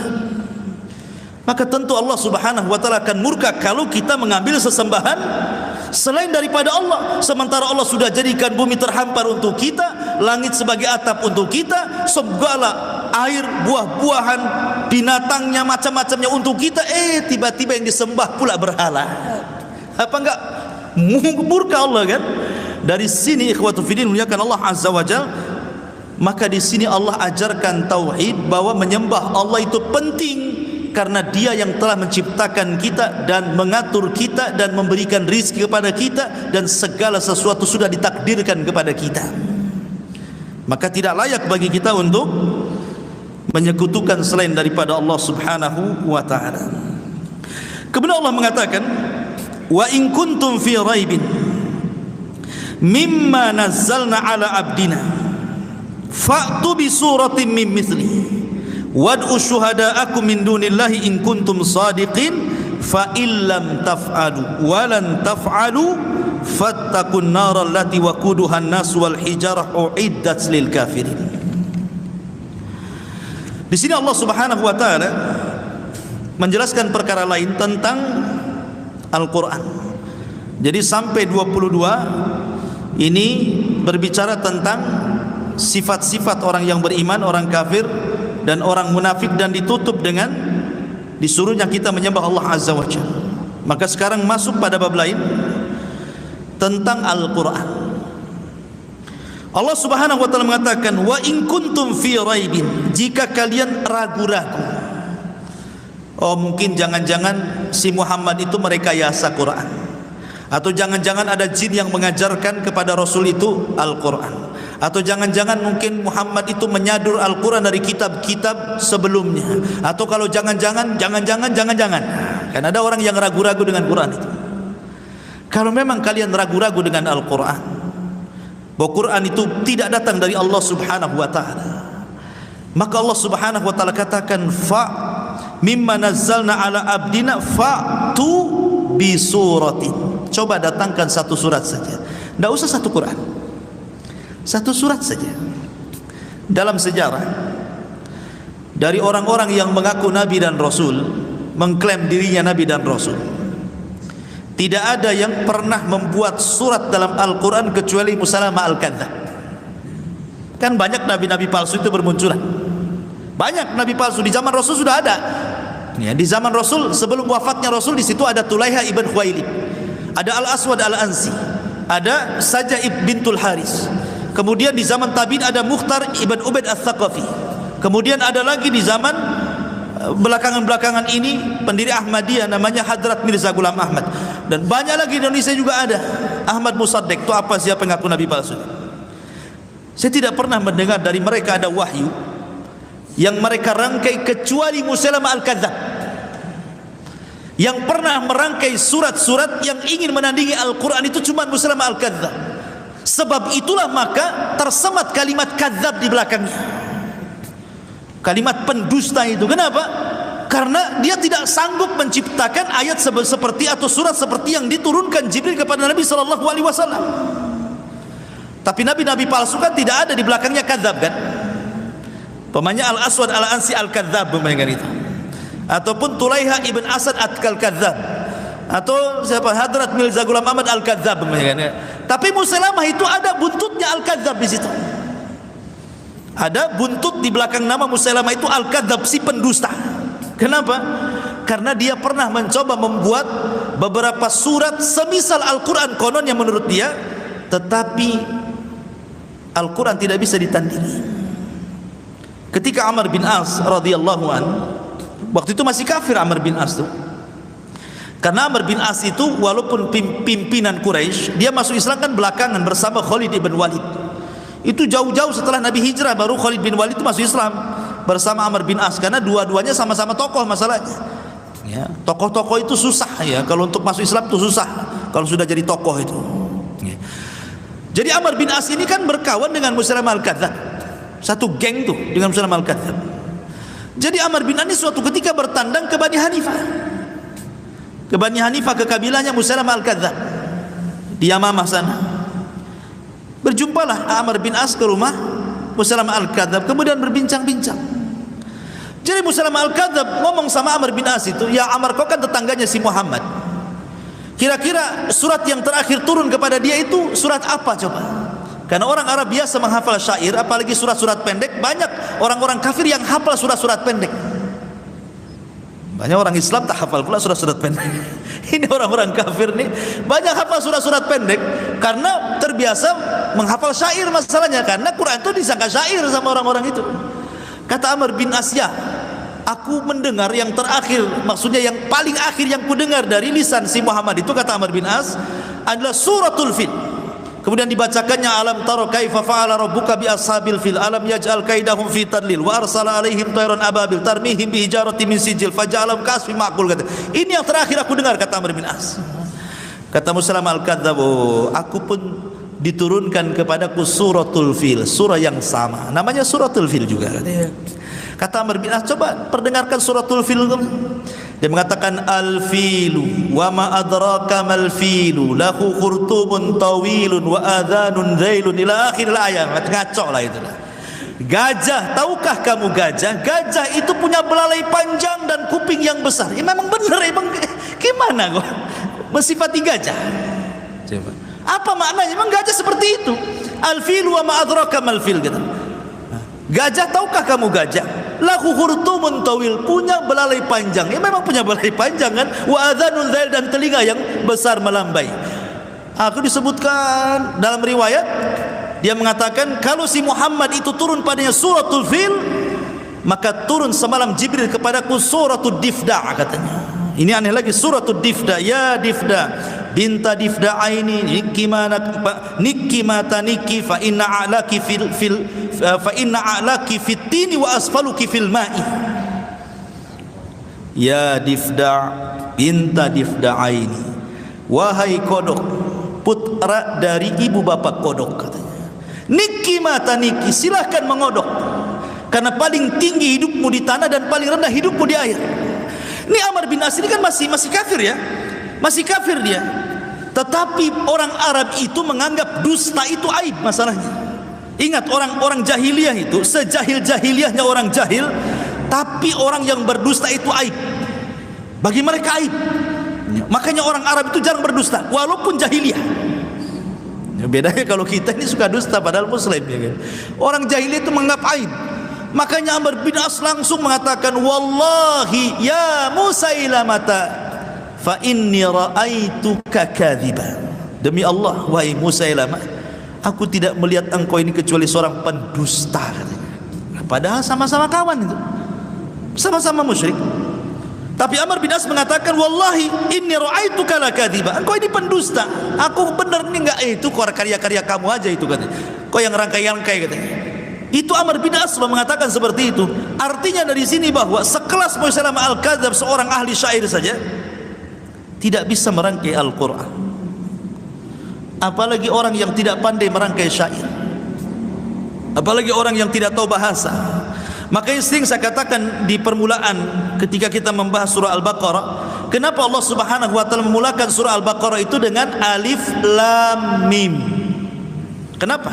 Maka tentu Allah Subhanahu wa taala akan murka kalau kita mengambil sesembahan selain daripada Allah. Sementara Allah sudah jadikan bumi terhampar untuk kita, langit sebagai atap untuk kita, segala air, buah-buahan, binatangnya, macam-macamnya untuk kita. Tiba-tiba yang disembah pula berhala. Apa enggak murka Allah kan? Dari sini ikhwatu fiddin muliakan Allah azza wajal. Maka di sini Allah ajarkan tauhid, bahwa menyembah Allah itu penting karena Dia yang telah menciptakan kita dan mengatur kita dan memberikan rizki kepada kita, dan segala sesuatu sudah ditakdirkan kepada kita. Maka tidak layak bagi kita untuk menyekutukan selain daripada Allah Subhanahu wa taala. Kemudian Allah mengatakan, wa in kuntum fi raibin mimma nazzalna ala abdina fa'tu bi suratin min mithlihi wad'u syuhada'akum min dunillahi in kuntum sadiqin fa illam taf'alu wa lan taf'alu fattaqun nar allati waquduha an-nas wal hijarah uiddat lil kafirin. Di sini Allah Subhanahu wa taala menjelaskan perkara lain tentang Al-Qur'an. Jadi sampai 22 ini berbicara tentang sifat-sifat orang yang beriman, orang kafir dan orang munafik, dan ditutup dengan disuruhnya kita menyembah Allah Azza wa Jalla. Maka sekarang masuk pada bab lain tentang Al-Qur'an. Allah Subhanahu wa taala mengatakan, wa in kuntum fi raibin, jika kalian ragu-ragu. Oh, mungkin jangan-jangan si Muhammad itu merekayasa Quran, atau jangan-jangan ada jin yang mengajarkan kepada Rasul itu Al-Qur'an, atau jangan-jangan mungkin Muhammad itu menyadur Al-Quran dari kitab-kitab sebelumnya, atau kalau jangan-jangan kan ada orang yang ragu-ragu dengan Quran itu. Kalau memang kalian ragu-ragu dengan Al-Quran, bahwa Quran itu tidak datang dari Allah Subhanahu wa taala, maka Allah Subhanahu wa taala katakan, fa mimma nazzalna ala abdina fa'tu bi suratin. Coba datangkan satu surat saja, tidak usah satu Quran, satu surat saja. Dalam sejarah dari orang-orang yang mengaku Nabi dan Rasul, mengklaim dirinya Nabi dan Rasul, tidak ada yang pernah membuat surat dalam Al-Quran kecuali Musalamah Al-Kadzdzab. Kan banyak nabi-nabi palsu itu bermunculan. Banyak nabi palsu di zaman Rasul sudah ada. Ya, di zaman Rasul sebelum wafatnya Rasul, di situ ada Tulaiha ibn Khuwailid, ada Al-Aswad Al-Ansi, ada Sajaib bintul Haris. Kemudian di zaman tabi'in ada Mukhtar ibn Ubaid al-Thaqafi. Kemudian ada lagi di zaman belakangan-belakangan ini pendiri Ahmadiyah namanya Hadrat Mirza Ghulam Ahmad. Dan banyak lagi di Indonesia juga ada Ahmad Musaddiq. Itu apa, siapa yang ngaku nabi palsu? Saya tidak pernah mendengar dari mereka ada wahyu yang mereka rangkai kecuali Musailamah al-Kadzdzab, yang pernah merangkai surat-surat yang ingin menandingi Al-Quran itu cuma Musailamah al-Kadzdzab. Sebab itulah maka tersemat kalimat kadzab di belakangnya, kalimat pendusta itu. Kenapa? Karena dia tidak sanggup menciptakan ayat seperti atau surat seperti yang diturunkan Jibril kepada Nabi SAW. Tapi nabi-nabi palsu kan tidak ada di belakangnya kadzab kan? Pemanya Al-Aswad Al-Ansi Al-Kadzdzab membayangkan itu, ataupun Tulaiha ibn Asad Al-Kadzdzab, atau siapa, Hadrat Mirza Ghulam Ahmad Al-Kadzdzab membayangkan. Tapi Musailamah itu ada buntutnya Al-Kadzdzab di situ. Ada buntut di belakang nama Musailamah itu Al-Kadzdzab, si pendusta. Kenapa? Karena dia pernah mencoba membuat beberapa surat semisal Al-Quran konon yang menurut dia, tetapi Al-Quran tidak bisa ditandingi. Ketika Amr bin As radhiyallahu an, waktu itu masih kafir Amr bin As itu. Karena Amr bin As itu walaupun pimpinan Quraisy, dia masuk Islam kan belakangan bersama Khalid bin Walid. Itu jauh-jauh setelah Nabi hijrah baru Khalid bin Walid itu masuk Islam bersama Amr bin As, karena dua-duanya sama-sama tokoh masalahnya. Ya, tokoh-tokoh itu susah ya, kalau untuk masuk Islam itu susah kalau sudah jadi tokoh itu. Ya. Jadi Amr bin As ini kan berkawan dengan Musailamah al-Kadzdzab, satu geng tuh dengan Musailamah al-Kadzdzab. Jadi Amr bin As ini suatu ketika bertandang ke Bani Hanifah, ke kabilahnya Musailamah al-Kadzdzab di Yamamah sana. Berjumpalah Amr bin As ke rumah Musailamah al-Kadzdzab, kemudian berbincang-bincang. Jadi Musailamah al-Kadzdzab ngomong sama Amr bin As itu, "Ya Amr, kau kan tetangganya si Muhammad. Kira-kira surat yang terakhir turun kepada dia itu surat apa coba?" Karena orang Arab biasa menghafal syair, apalagi surat-surat pendek. Banyak orang-orang kafir yang hafal surat-surat pendek. Banyak orang Islam tak hafal pula surat-surat pendek. Ini orang-orang kafir nih banyak hafal surat-surat pendek karena terbiasa menghafal syair masalahnya, karena Quran itu disangka syair sama orang-orang itu. Kata Amr bin As, "Ya, aku mendengar yang terakhir, maksudnya yang paling akhir yang kudengar dari lisan si Muhammad itu," kata Amr bin As, "adalah suratul Fil." Kemudian dibacakannya, "Alam tara kaifa fa'ala rabbuka bi ashabil fil alam yaj'al kaidahum fi tadlil wa arsala alaihim tayran ababil tarmihim bi hijaratin min sijil faja'alahum ka'asfin ma'kul." Kata, ini yang terakhir aku dengar, kata Amr bin As. Kata Musailamah al-Kadzdzab, "Oh, aku pun diturunkan kepadaku suratul Fil, surah yang sama, namanya suratul Fil juga." Kata Amr bin As, "Coba perdengarkan suratul Fil." Dia mengatakan, "Al-filu wa ma adraka mal filu lahu khurtumun tawilun wa adhanun dhailun ila akhir ayat." Ngaco lah itu. Gajah, tahukah kamu gajah? Gajah itu punya belalai panjang dan kuping yang besar. Ya memang benar, emang gimana kok mensifati gajah? Coba. Apa maknanya? Memang gajah seperti itu. Al-filu wa ma adraka mal fil gitu. Gajah, tahukah kamu gajah? Lahu khurtumun tawil, punya belalai panjang. Ya memang punya belalai panjang kan? Wa adhanun dhail, dan telinga yang besar melambai. Aku disebutkan dalam riwayat, dia mengatakan kalau si Muhammad itu turun padanya suratul Fil, maka turun semalam Jibril kepadaku suratul Difda, katanya. Ini aneh lagi, suratul Difda. Ya Difda binta Difda aini niki mata niki fa inna a'laki fa inna a'laki fit tini wa asfaluki fil ma'i. Ya Difda binta Difda aini, wahai kodok, putra dari ibu bapak kodok, katanya. Niki mata niki, silahkan mengodok, karena paling tinggi hidupmu di tanah dan paling rendah hidupmu di air. Ini Amr bin As ini kan masih kafir ya, masih kafir dia. Tetapi orang Arab itu menganggap dusta itu aib masalahnya. Ingat, orang jahiliyah itu, sejahil-jahiliyahnya orang jahil, tapi orang yang berdusta itu aib. Bagi mereka aib. Makanya orang Arab itu jarang berdusta walaupun jahiliyah. Bedanya kalau kita ini suka dusta padahal muslim ya kan. Orang jahiliyah itu menganggap aib. Makanya Amr bin As langsung mengatakan, "Wallahi ya Musailamah fa inni ra'aituka kadziban." demi Allah wahai Musailamah, aku tidak melihat engkau ini kecuali seorang pendusta, katanya. Padahal sama-sama kawan itu, sama-sama musyrik. Tapi Amr bin As mengatakan, wallahi inni ra'aituka lakadziba, engkau ini pendusta, aku benar ini enggak, itu karya-karya kamu aja itu, katanya, kau yang rangkai-rangkai, katanya. Itu Amr bin As mengatakan seperti itu. Artinya dari sini bahwa sekelas Musailamah al-Kadzdzab, seorang ahli syair saja tidak bisa merangkai Al-Quran, apalagi orang yang tidak pandai merangkai syair, apalagi orang yang tidak tahu bahasa. Makanya sering saya katakan di permulaan ketika kita membahas surah Al-Baqarah, kenapa Allah Subhanahu wa taala memulakan surah Al-Baqarah itu dengan alif lam mim? Kenapa?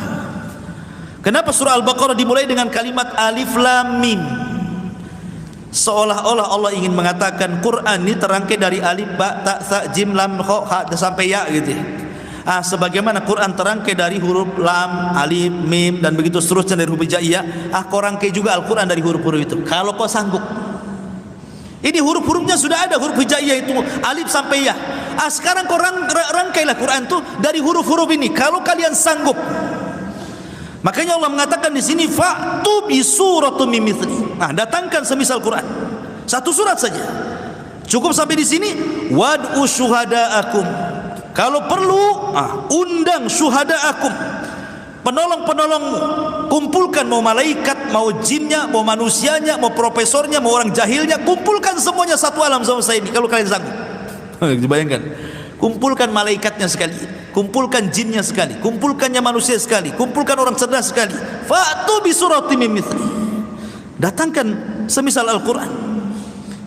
Kenapa surah Al-Baqarah dimulai dengan kalimat alif lam mim? Seolah-olah Allah ingin mengatakan Quran ini terangkai dari alif, ba, ta, sa, jim, lam, kha, ha sampai ya, gitu. Sebagaimana Quran terangkai dari huruf lam, alif, mim dan begitu seterusnya dari huruf hijaiyah, kau rangkai juga Al-Quran dari huruf-huruf itu kalau kau sanggup. Ini huruf-hurufnya sudah ada, huruf hijaiyah itu alif sampai ya. Sekarang kau rangkailah Quran itu dari huruf-huruf ini kalau kalian sanggup. Makanya Allah mengatakan di sini fa'tu bi suratum min mithli. Datangkan semisal Quran. Satu surat saja. Cukup sampai di sini. Wad'u syuhada'akum. Kalau perlu, undang syuhada'akum, penolong-penolongmu. Kumpulkan, mau malaikat, mau jinnya, mau manusianya, mau profesornya, mau orang jahilnya, kumpulkan semuanya satu alam sama saya ini kalau kalian sanggup. Bayangkan, kumpulkan malaikatnya sekali, kumpulkan jinnya sekali, kumpulkannya manusia sekali, kumpulkan orang cerdas sekali. Fa'tu bi suratim min mithli. Datangkan semisal Al-Quran.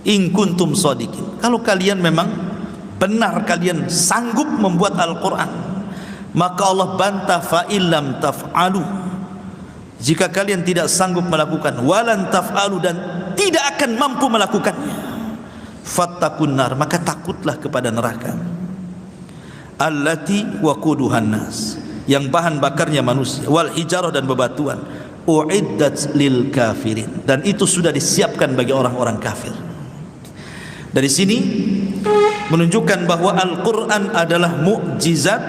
In kuntum shadiqin. Kalau kalian memang benar, kalian sanggup membuat Al-Quran, maka Allah bantah fa illam taf'alu, jika kalian tidak sanggup melakukan, walan taf'alu, dan tidak akan mampu melakukannya, fattaqun nar, maka takutlah kepada neraka, allati waquduhan nas, yang bahan bakarnya manusia, wal hijarah, dan bebatuan, uiddat lil kafirin, dan itu sudah disiapkan bagi orang-orang kafir. Dari sini menunjukkan bahwa Al-Quran adalah mukjizat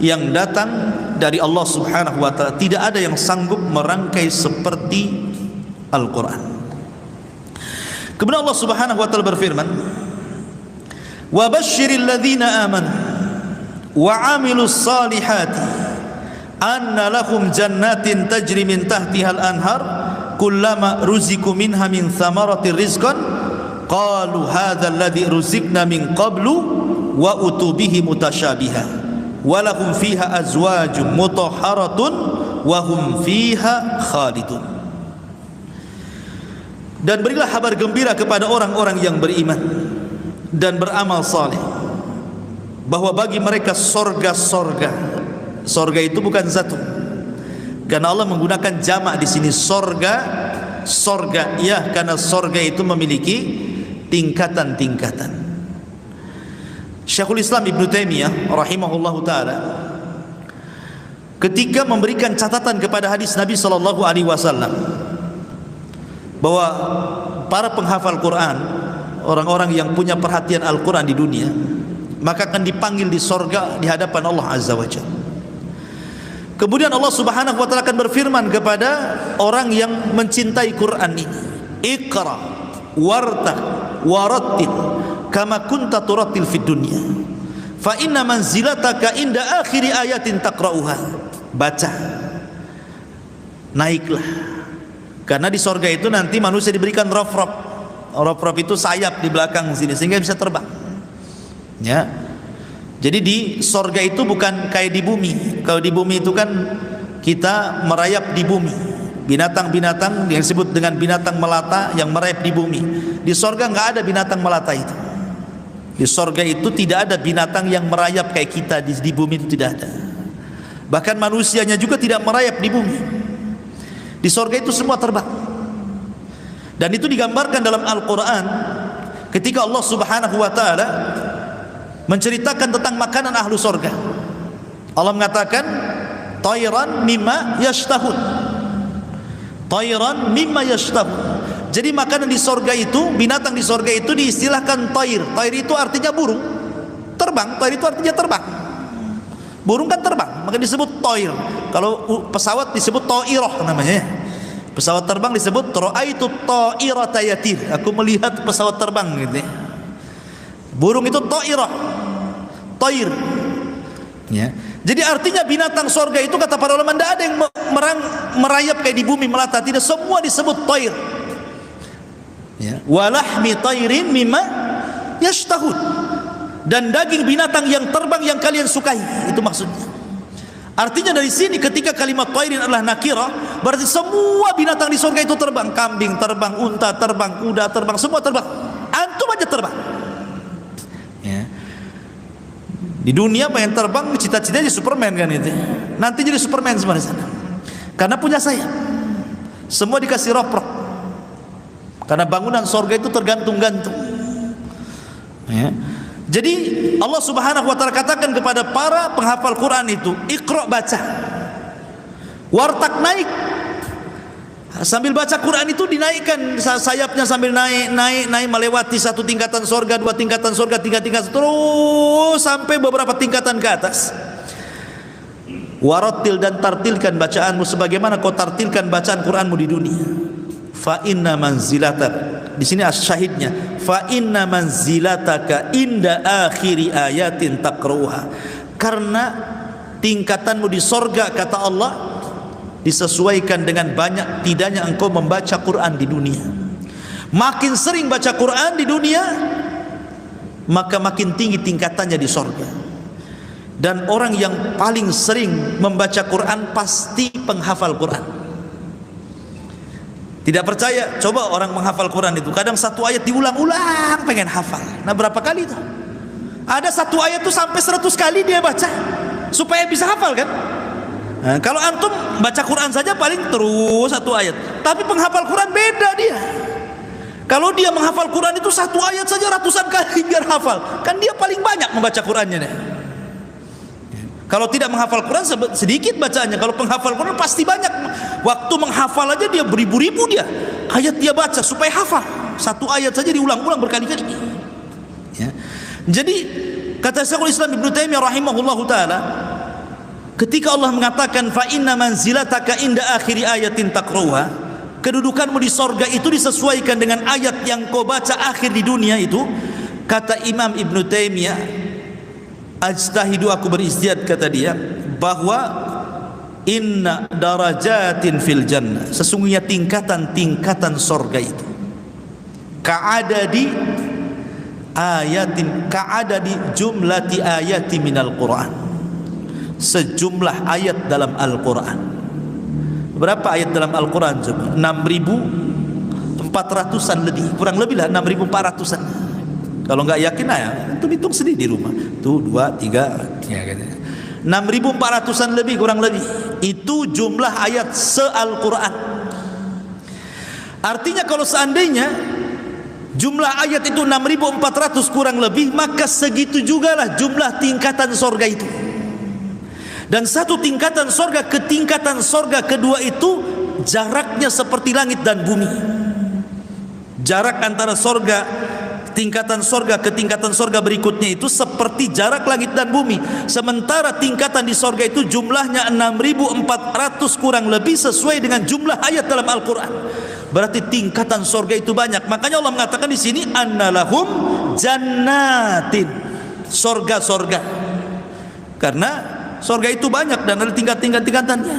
yang datang dari Allah Subhanahu wa ta'ala. Tidak ada yang sanggup merangkai seperti Al-Quran. Kemudian Allah Subhanahu wa ta'ala berfirman, wa basyiril ladzina amanu wa amilus salihati anna lahum jannatin tajri min tahtihal anhar kullama ruziku minha min thamaratir rizqan qalu hadzal ladzi ruziqna min qablu wa utubihi mutasyabiha wa lahum fiha azwajun mutahharatun wa hum fiha khalidun. Dan berilah kabar gembira kepada orang-orang yang beriman dan beramal saleh bahwa bagi mereka sorga-sorga. Sorga itu bukan satu, karena Allah menggunakan jamak di sini, sorga. Sorga, ya, karena sorga itu memiliki tingkatan-tingkatan. Syekhul Islam Ibnu Taimiyah rahimahullahu taala ketika memberikan catatan kepada hadis Nabi sallallahu alaihi wasallam bahwa para penghafal Quran, orang-orang yang punya perhatian Al-Quran di dunia, maka akan dipanggil di sorga di hadapan Allah Azza wa Jalla. Kemudian Allah Subhanahu wa taala akan berfirman kepada orang yang mencintai Quran ini, Iqra wartaq warattil kama kunta turattil fid dunya fa inna manzilataka inda akhiri ayatin taqra'uha. Baca, naiklah, karena di sorga itu nanti manusia diberikan raf-raf. Raf-raf itu sayap di belakang sini sehingga bisa terbang, ya. Jadi di sorga itu bukan kayak di bumi. Kalau di bumi itu kan kita merayap di bumi, binatang-binatang yang disebut dengan binatang melata yang merayap di bumi. Di sorga nggak ada binatang melata itu. Di sorga itu tidak ada binatang yang merayap kayak kita di bumi, itu tidak ada. Bahkan manusianya juga tidak merayap di bumi. Di sorga itu semua terbang. Dan itu digambarkan dalam Al-Quran ketika Allah Subhanahu wa ta'ala menceritakan tentang makanan ahlu sorga. Allah mengatakan tayran mimma yashtahun, tayran mimma yashtahun. Jadi makanan di sorga itu, binatang di sorga itu diistilahkan tayr. Tayr itu artinya burung, terbang. Tayr itu artinya terbang. Burung kan terbang, maka disebut toir. Kalau pesawat disebut toiroh namanya. Pesawat terbang disebut ra'aitu ta'irata yatir. Aku melihat pesawat terbang gitu. Burung itu toiroh, toir. Ya. Jadi artinya binatang sorga itu kata para ulama tidak ada yang merayap kayak di bumi melata, tidak, semua disebut toir. Ya. Walahmi tairin mimma yashtahun, dan daging binatang yang terbang yang kalian sukai, itu maksudnya. Artinya dari sini ketika kalimat tairin adalah nakirah, berarti semua binatang di surga itu terbang. Kambing terbang, unta terbang, kuda terbang, semua terbang. Antum aja terbang. Ya. Di dunia pengen terbang, cita-citanya Superman kan itu. Nanti jadi Superman semua di sana. Karena punya sayap. Semua dikasih roprok. Karena bangunan surga itu tergantung-gantung. Ya. Jadi Allah Subhanahu wa taala katakan kepada para penghafal Quran itu, Iqra, baca. Wartak, naik. Sambil baca Quran itu dinaikkan sayapnya, sambil naik melewati satu tingkatan surga, dua tingkatan surga, tiga tingkatan, terus sampai beberapa tingkatan ke atas. Warattil, dan tartilkan bacaanmu sebagaimana kau tartilkan bacaan Quranmu di dunia. Fa inna manzilatak, di sini syahidnya, fa inna manzilataka inda akhiri ayatin taqra'uha, karena tingkatanmu di sorga kata Allah disesuaikan dengan banyak tidaknya engkau membaca Quran di dunia. Makin sering baca Quran di dunia, maka makin tinggi tingkatannya di sorga. Dan orang yang paling sering membaca Quran pasti penghafal Quran. Tidak percaya? Coba orang menghafal Quran itu, kadang satu ayat diulang-ulang pengen hafal. Nah, berapa kali itu? Ada satu ayat itu sampai 100 kali dia baca supaya bisa hafal kan? Nah, kalau antum baca Quran saja paling terus satu ayat, tapi penghafal Quran beda dia. Kalau dia menghafal Quran itu satu ayat saja ratusan kali biar hafal, kan dia paling banyak membaca Qurannya deh. Kalau tidak menghafal Quran sedikit bacaannya. Kalau penghafal Quran pasti banyak. Waktu menghafal aja dia beribu-ribu dia ayat dia baca supaya hafal. Satu ayat saja diulang-ulang berkali-kali. Ya. Jadi kata Syekhul Islam Ibnu Taimiyah rahimahullahu taala, ketika Allah mengatakan fa inna manzilataka inda akhiri ayatin taqra'uha, kedudukanmu di sorga itu disesuaikan dengan ayat yang kau baca akhir di dunia itu. Kata Imam Ibnu Taimiyah, ajtahidu, aku beristihad, kata dia, bahwa inna darajatin fil jannah, sesungguhnya tingkatan-tingkatan sorga itu ka'adadi ayatin, ka'adadi jumlati ayati minal Quran, sejumlah ayat dalam Al-Quran. Berapa ayat dalam Al-Quran? 6.400-an lebih, kurang lebih lah 6.400-an. Kalau nggak yakin ya, itu hitung sendiri di rumah. Tuh 2, 3, ya gitu. 6.400-an lebih, kurang lebih. Itu jumlah ayat se-Al-Quran. Artinya kalau seandainya jumlah ayat itu 6.400 kurang lebih, maka segitu juga lah jumlah tingkatan sorga itu. Dan satu tingkatan sorga ke tingkatan sorga kedua itu jaraknya seperti langit dan bumi. Jarak antara sorga, tingkatan sorga ke tingkatan sorga berikutnya itu seperti jarak langit dan bumi. Sementara tingkatan di sorga itu jumlahnya 6.400 kurang lebih, sesuai dengan jumlah ayat dalam Al-Quran. Berarti tingkatan sorga itu banyak. Makanya Allah mengatakan di sini annalahum jannatin, sorga-sorga. Karena sorga itu banyak dan ada tingkatannya.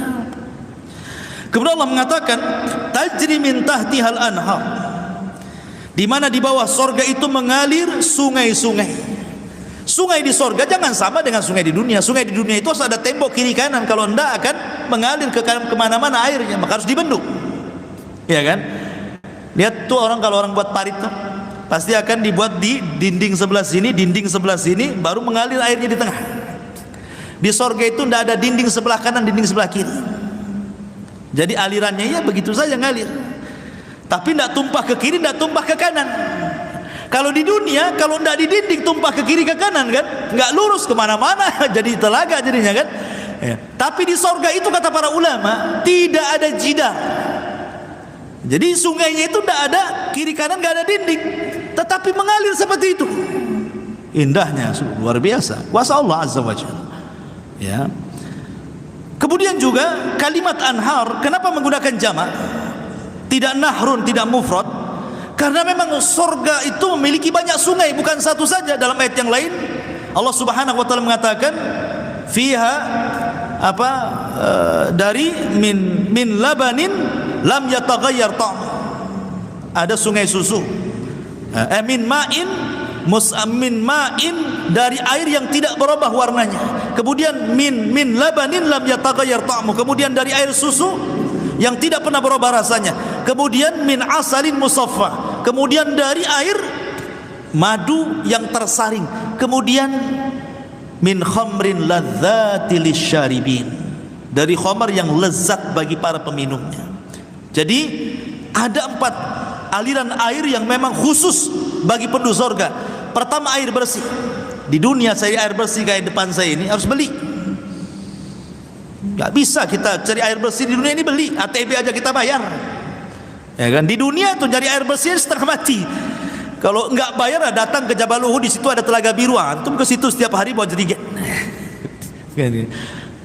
Kemudian Allah mengatakan tajri min tahtihal anhar, di mana di bawah sorga itu mengalir sungai-sungai. Sungai di sorga jangan sama dengan sungai di dunia. Sungai di dunia itu harus ada tembok kiri kanan, kalau enggak akan mengalir kemana-mana airnya, maka harus dibendung. Ya kan? Lihat tuh kalau orang buat parit tuh, pasti akan dibuat di dinding sebelah sini, dinding sebelah sini, baru mengalir airnya di tengah. Di sorga itu enggak ada dinding sebelah kanan, dinding sebelah kiri. Jadi alirannya ya begitu saja ngalir. Tapi tidak tumpah ke kiri, tidak tumpah ke kanan. Kalau di dunia, kalau tidak didinding tumpah ke kiri ke kanan kan, nggak lurus kemana-mana, jadi telaga jadinya kan. Ya. Tapi di sorga itu kata para ulama tidak ada jidar. Jadi sungainya itu tidak ada kiri kanan, nggak ada dinding, tetapi mengalir seperti itu. Indahnya luar biasa, kuasa Allah Azza wa Jalla. Ya. Kemudian juga kalimat anhar, kenapa menggunakan jamak? Tidak nahrun, tidak mufrad. Karena memang surga itu memiliki banyak sungai, bukan satu saja. Dalam ayat yang lain Allah Subhanahu wa taala mengatakan fiha dari min labanin lam yataghayyar ta'am. Ada sungai susu. Min ma'in dari air yang tidak berubah warnanya. Kemudian min labanin lam yataghayyar ta'amu. Kemudian dari air susu yang tidak pernah berubah rasanya. Kemudian min asalin musaffa. Kemudian dari air madu yang tersaring. Kemudian min khamrin ladzati lisyaribin. Dari khamar yang lezat bagi para peminumnya. Jadi ada 4 aliran air yang memang khusus bagi penduduk surga. Pertama, air bersih. Di dunia cari air bersih kayak depan saya ini harus beli. Gak bisa kita cari air bersih di dunia ini beli. ATB aja kita bayar. Ya kan? Di dunia tuh cari air bersih setengah mati. Kalau enggak bayar, datang ke Jabal Uhud, di situ ada telaga biru. Antum ke situ setiap hari bawa jerigen.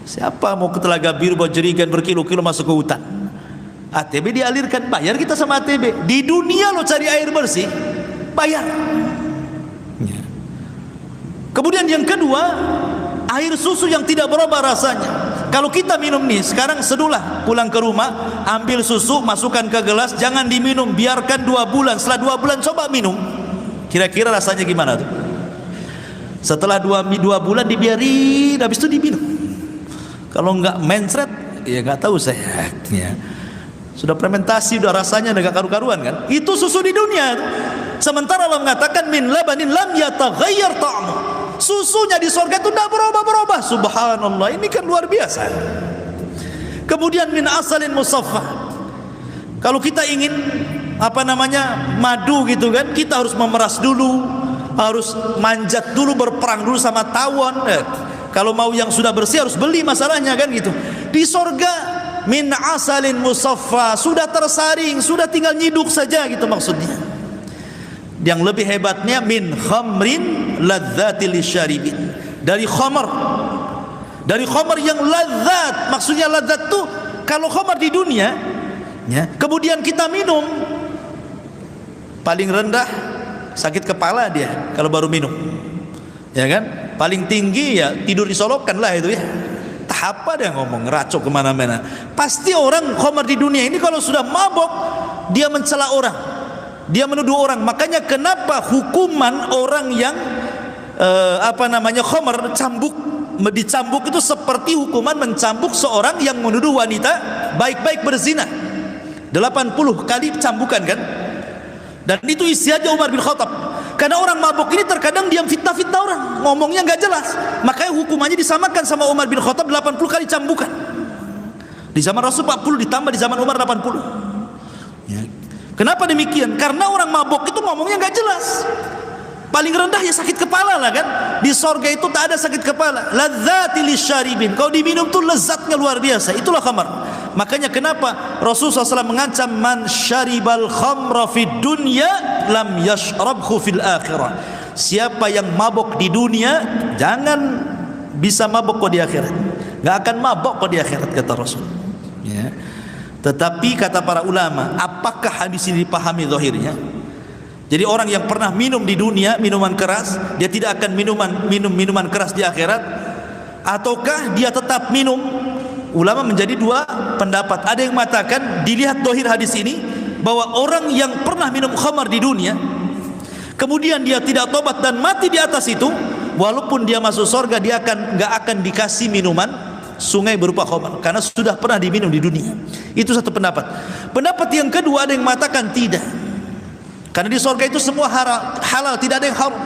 Siapa mau ke telaga biru bawa jerigen berkilo-kilo masuk ke hutan? ATB dialirkan, bayar kita sama ATB. Di dunia lo cari air bersih, bayar. Kemudian yang kedua, air susu yang tidak berubah rasanya. Kalau kita minum nih, sekarang sedulah pulang ke rumah, ambil susu, masukkan ke gelas, jangan diminum, biarkan 2 bulan. Setelah 2 bulan coba minum. Kira-kira rasanya gimana tuh? Setelah 2 bulan dibiarin, habis itu diminum. Kalau enggak mencret, ya enggak tahu saya. Ya. Sudah fermentasi, sudah rasanya enggak karu-karuan kan? Itu susu di dunia. Sementara Allah mengatakan min labanin lam yataghayyar ta'amu. Susunya di surga itu tidak berubah-berubah. Subhanallah, ini kan luar biasa. Kemudian min asalin musaffa. Kalau kita ingin madu gitu kan, kita harus memeras dulu, harus manjat dulu, berperang dulu sama tawon. Kalau mau yang sudah bersih harus beli, masalahnya kan gitu. Di surga min asalin musaffa, sudah tersaring, sudah tinggal nyiduk saja gitu maksudnya. Yang lebih hebatnya min khamrin ladzati lisyaribin. Dari khamar yang ladzat. Maksudnya ladzat tuh kalau khamar di dunia ya, kemudian kita minum, paling rendah sakit kepala dia kalau baru minum. Ya kan? Paling tinggi ya tidur disolokan lah itu ya. Tahap apa dia ngomong ngeracok kemana-mana. Pasti orang khamar di dunia ini kalau sudah mabok dia mencela orang, dia menuduh orang. Makanya kenapa hukuman orang yang khamar dicambuk itu seperti hukuman mencambuk seorang yang menuduh wanita baik-baik berzina. 80 kali cambukan kan. Dan itu isi aja Umar bin Khattab. Karena orang mabuk ini terkadang diam fitnah-fitnah orang, ngomongnya nggak jelas. Makanya hukumannya disamakan sama Umar bin Khattab 80 kali cambukan. Di zaman Rasul 40 ditambah di zaman Umar 80. Ya. Kenapa demikian? Karena orang mabuk itu ngomongnya nggak jelas. Paling rendah ya sakit kepala lah kan. Di sorga itu tak ada sakit kepala. Ladzati lisyaribin. Kalau diminum tuh lezatnya luar biasa. Itulah khamar. Makanya kenapa Rasulullah SAW mengancam man syaribal khamra fid dunya lam yashrabhu fil akhirah. Siapa yang mabok di dunia jangan bisa mabok kok di akhirat. Gak akan mabok kok di akhirat kata Rasul. Ya. Tetapi kata para ulama, apakah hadis ini dipahami zahirnya? Jadi orang yang pernah minum di dunia minuman keras, dia tidak akan minum minuman keras di akhirat, ataukah dia tetap minum? Ulama menjadi 2 pendapat. Ada yang mengatakan dilihat zahir hadis ini bahwa orang yang pernah minum khamar di dunia, kemudian dia tidak tobat dan mati di atas itu, walaupun dia masuk surga dia nggak akan dikasih minuman sungai berupa khamar karena sudah pernah diminum di dunia. Itu satu pendapat. Pendapat yang kedua ada yang mengatakan tidak. Karena di surga itu semua halal, tidak ada yang haram.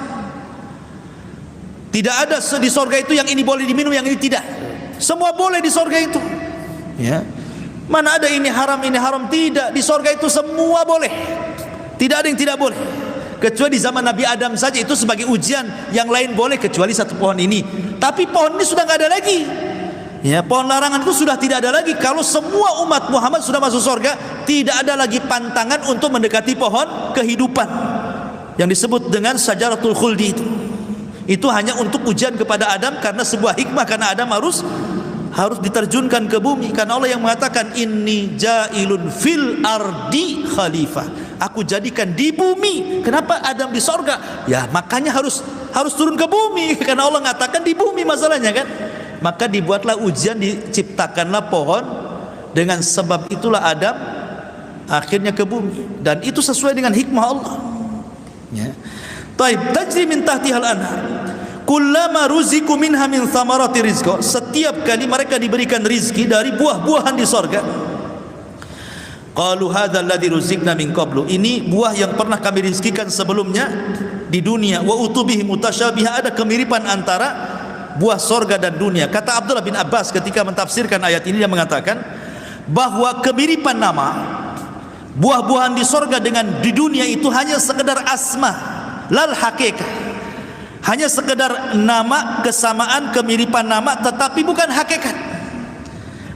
Tidak ada di surga itu yang ini boleh diminum, yang ini tidak. Semua boleh di surga itu. Ya. Mana ada ini haram, tidak. Di surga itu semua boleh. Tidak ada yang tidak boleh. Kecuali di zaman Nabi Adam saja itu sebagai ujian, yang lain boleh kecuali satu pohon ini. Tapi pohon ini sudah nggak ada lagi. Ya, pohon larangan itu sudah tidak ada lagi. Kalau semua umat Muhammad sudah masuk surga, tidak ada lagi pantangan untuk mendekati pohon kehidupan yang disebut dengan syajaratul khuldi itu. Itu hanya untuk ujian kepada Adam karena sebuah hikmah, karena Adam harus diterjunkan ke bumi, karena Allah yang mengatakan inni ja'ilun fil ardi khalifah, aku jadikan di bumi. Kenapa Adam di sorga? Ya makanya harus turun ke bumi, karena Allah mengatakan di bumi masalahnya kan. Maka dibuatlah ujian, diciptakanlah pohon, dengan sebab itulah Adam akhirnya ke bumi, dan itu sesuai dengan hikmah Allah. Ya. Taib tajri min tahtihal anhar kullama ruziku minha min thamarati rizqa, setiap kali mereka diberikan rizki dari buah-buahan di sorga. Qalu hadza alladhi ruzikna min qablu, ini buah yang pernah kami rizkikan sebelumnya di dunia. Wa utubihi mutasyabiha, ada kemiripan antara buah sorga dan dunia. Kata Abdullah bin Abbas ketika mentafsirkan ayat ini, dia mengatakan bahwa kemiripan nama buah-buahan di sorga dengan di dunia itu hanya sekedar asma, lal hakikat, hanya sekedar nama, kesamaan, kemiripan nama, tetapi bukan hakikat.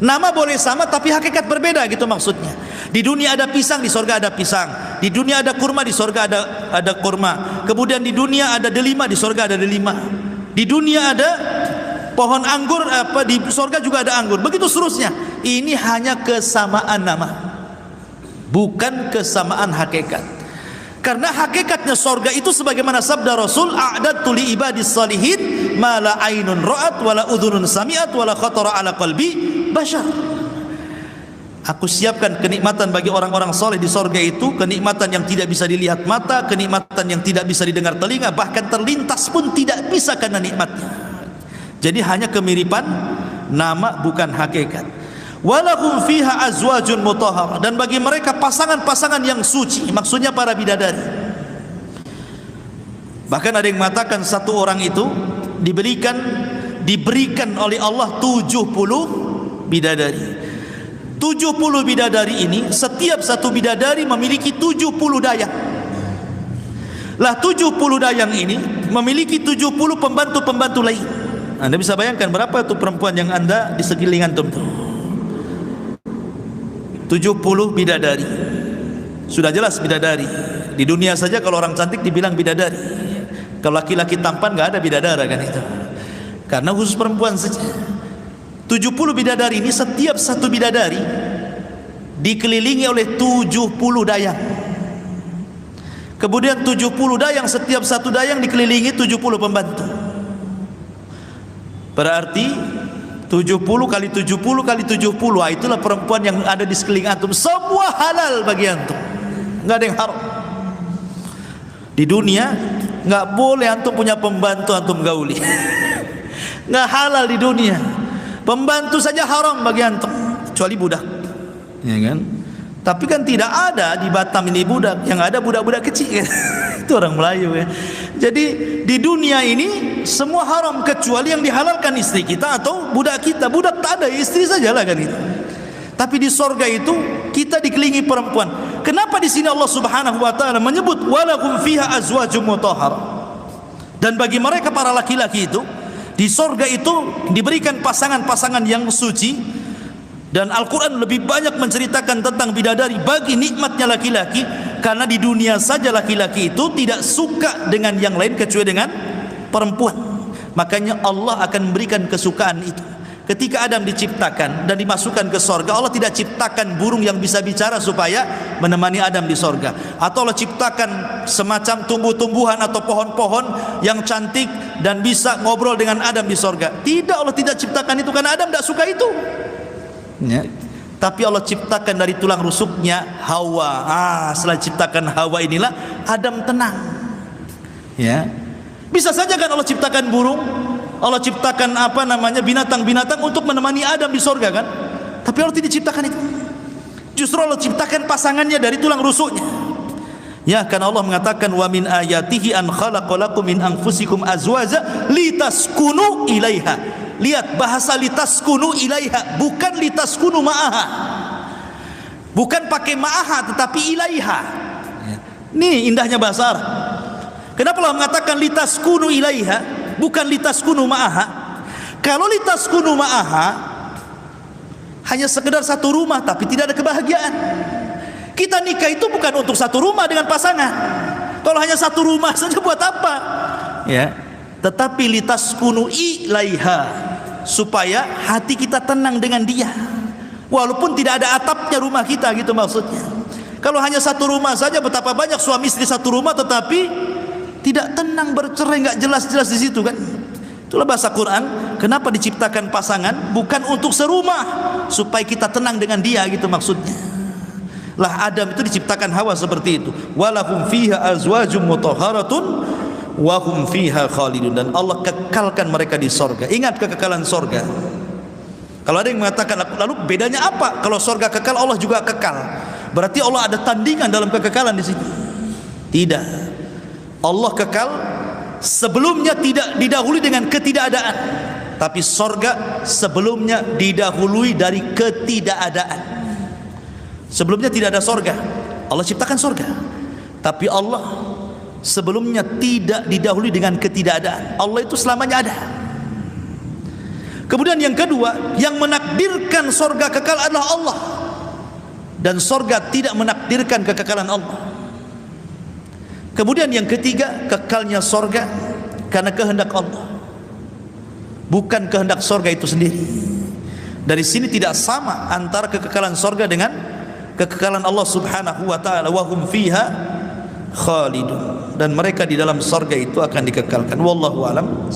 Nama boleh sama tapi hakikat berbeda, gitu maksudnya. Di dunia ada pisang, di sorga ada pisang. Di dunia ada kurma, di sorga ada kurma. Kemudian di dunia ada delima, di sorga ada delima. Di dunia ada pohon anggur, di sorga juga ada anggur. Begitu seterusnya. Ini hanya kesamaan nama, bukan kesamaan hakikat. Karena hakikatnya sorga itu sebagaimana sabda Rasul, a'dadtu li ibadis salihin ma la ainun ra'at wa la udhunun sami'at wa la khatara ala qalbi bashar. Aku siapkan kenikmatan bagi orang-orang soleh di sorga itu, kenikmatan yang tidak bisa dilihat mata, kenikmatan yang tidak bisa didengar telinga, bahkan terlintas pun tidak bisa karena nikmatnya. Jadi hanya kemiripan nama, bukan hakikat. Walahum fiha azwajun mutahhar, dan bagi mereka pasangan-pasangan yang suci, maksudnya para bidadari. Bahkan ada yang mengatakan satu orang itu diberikan oleh Allah 70 bidadari. 70 bidadari ini, setiap satu bidadari memiliki 70 dayang. Lah 70 dayang ini memiliki 70 pembantu-pembantu lain. Anda bisa bayangkan berapa itu perempuan yang Anda di sekeliling antum itu? 70 bidadari. Sudah jelas bidadari. Di dunia saja kalau orang cantik dibilang bidadari. Kalau laki-laki tampan enggak ada bidadara kan itu. Karena khusus perempuan saja. 70 bidadari ini, setiap satu bidadari dikelilingi oleh 70 dayang. Kemudian 70 dayang, setiap satu dayang dikelilingi 70 pembantu. Berarti 70 kali 70 kali 70, itulah perempuan yang ada di sekeliling antum. Semua halal bagi antum, enggak ada yang haram. Di dunia enggak boleh antum punya pembantu antum gauli. Enggak halal di dunia. Pembantu saja haram bagi antum, kecuali budak. Ya kan? Tapi kan tidak ada di Batam ini budak, yang ada budak-budak kecil kan? Itu orang Melayu ya. Jadi di dunia ini semua haram kecuali yang dihalalkan istri kita atau budak kita. Budak tak ada, istri sajalah kan itu. Tapi di sorga itu kita dikelilingi perempuan. Kenapa di sini Allah Subhanahu wa taala menyebut walakum fiha azwajum mutahhar? Dan bagi mereka para laki-laki itu di sorga itu diberikan pasangan-pasangan yang suci. Dan Al-Quran lebih banyak menceritakan tentang bidadari bagi nikmatnya laki-laki, karena di dunia saja laki-laki itu tidak suka dengan yang lain kecuali dengan perempuan. Makanya Allah akan memberikan kesukaan itu. Ketika Adam diciptakan dan dimasukkan ke sorga, Allah tidak ciptakan burung yang bisa bicara supaya menemani Adam di sorga, atau Allah ciptakan semacam tumbuh-tumbuhan atau pohon-pohon yang cantik dan bisa ngobrol dengan Adam di sorga. Tidak, Allah tidak ciptakan itu karena Adam tidak suka itu ya. Tapi Allah ciptakan dari tulang rusuknya Hawa. Setelah ciptakan Hawa inilah Adam tenang ya. Bisa saja kan Allah ciptakan burung, Allah ciptakan binatang-binatang untuk menemani Adam di sorga kan. Tapi Allah tidak ciptakan itu. Justru Allah ciptakan pasangannya dari tulang rusuknya ya. Karena Allah mengatakan wa min ayatihi an khalaqalakum min anfusikum azwaja litaskunu ilaiha. Lihat bahasa litaskunu ilaiha, bukan litaskunu ma'aha. Bukan pakai ma'aha tetapi ilaiha. Ini indahnya bahasa Arab. Kenapa Allah mengatakan litaskunu ilaiha, bukan litaskunu ma'aha? Kalau litaskunu ma'aha hanya sekedar satu rumah tapi tidak ada kebahagiaan. Kita nikah itu bukan untuk satu rumah dengan pasangan. Kalau hanya satu rumah saja buat apa? Ya. tetapi litaskunu ilaiha, supaya hati kita tenang dengan dia. Walaupun tidak ada atapnya rumah kita, gitu maksudnya. Kalau hanya satu rumah saja, betapa banyak suami istri satu rumah tetapi tidak tenang, bercerai, nggak jelas-jelas di situ kan. Itulah bahasa Quran, kenapa diciptakan pasangan bukan untuk serumah, supaya kita tenang dengan dia, gitu maksudnya. Lah Adam itu diciptakan Hawa seperti itu. Walahum fiha azwajum mutahharatun wa hum fiha khalidun, dan Allah kekalkan mereka di sorga. Ingat kekekalan sorga. Kalau ada yang mengatakan lalu bedanya apa? Kalau sorga kekal, Allah juga kekal. Berarti Allah ada tandingan dalam kekekalan di sini? Tidak. Allah kekal, sebelumnya tidak didahului dengan ketidakadaan, tapi sorga sebelumnya didahului dari ketidakadaan. Sebelumnya tidak ada sorga, Allah ciptakan sorga, tapi Allah sebelumnya tidak didahului dengan ketidakadaan. Allah itu selamanya ada. Kemudian yang kedua, yang menakdirkan sorga kekal adalah Allah, dan sorga tidak menakdirkan kekekalan Allah. Kemudian yang ketiga, kekalnya sorga karena kehendak Allah, bukan kehendak sorga itu sendiri. Dari sini tidak sama antara kekekalan sorga dengan kekekalan Allah subhanahu wa ta'ala. Wa hum fiha khalidun, dan mereka di dalam sorga itu akan dikekalkan. Wallahu alam.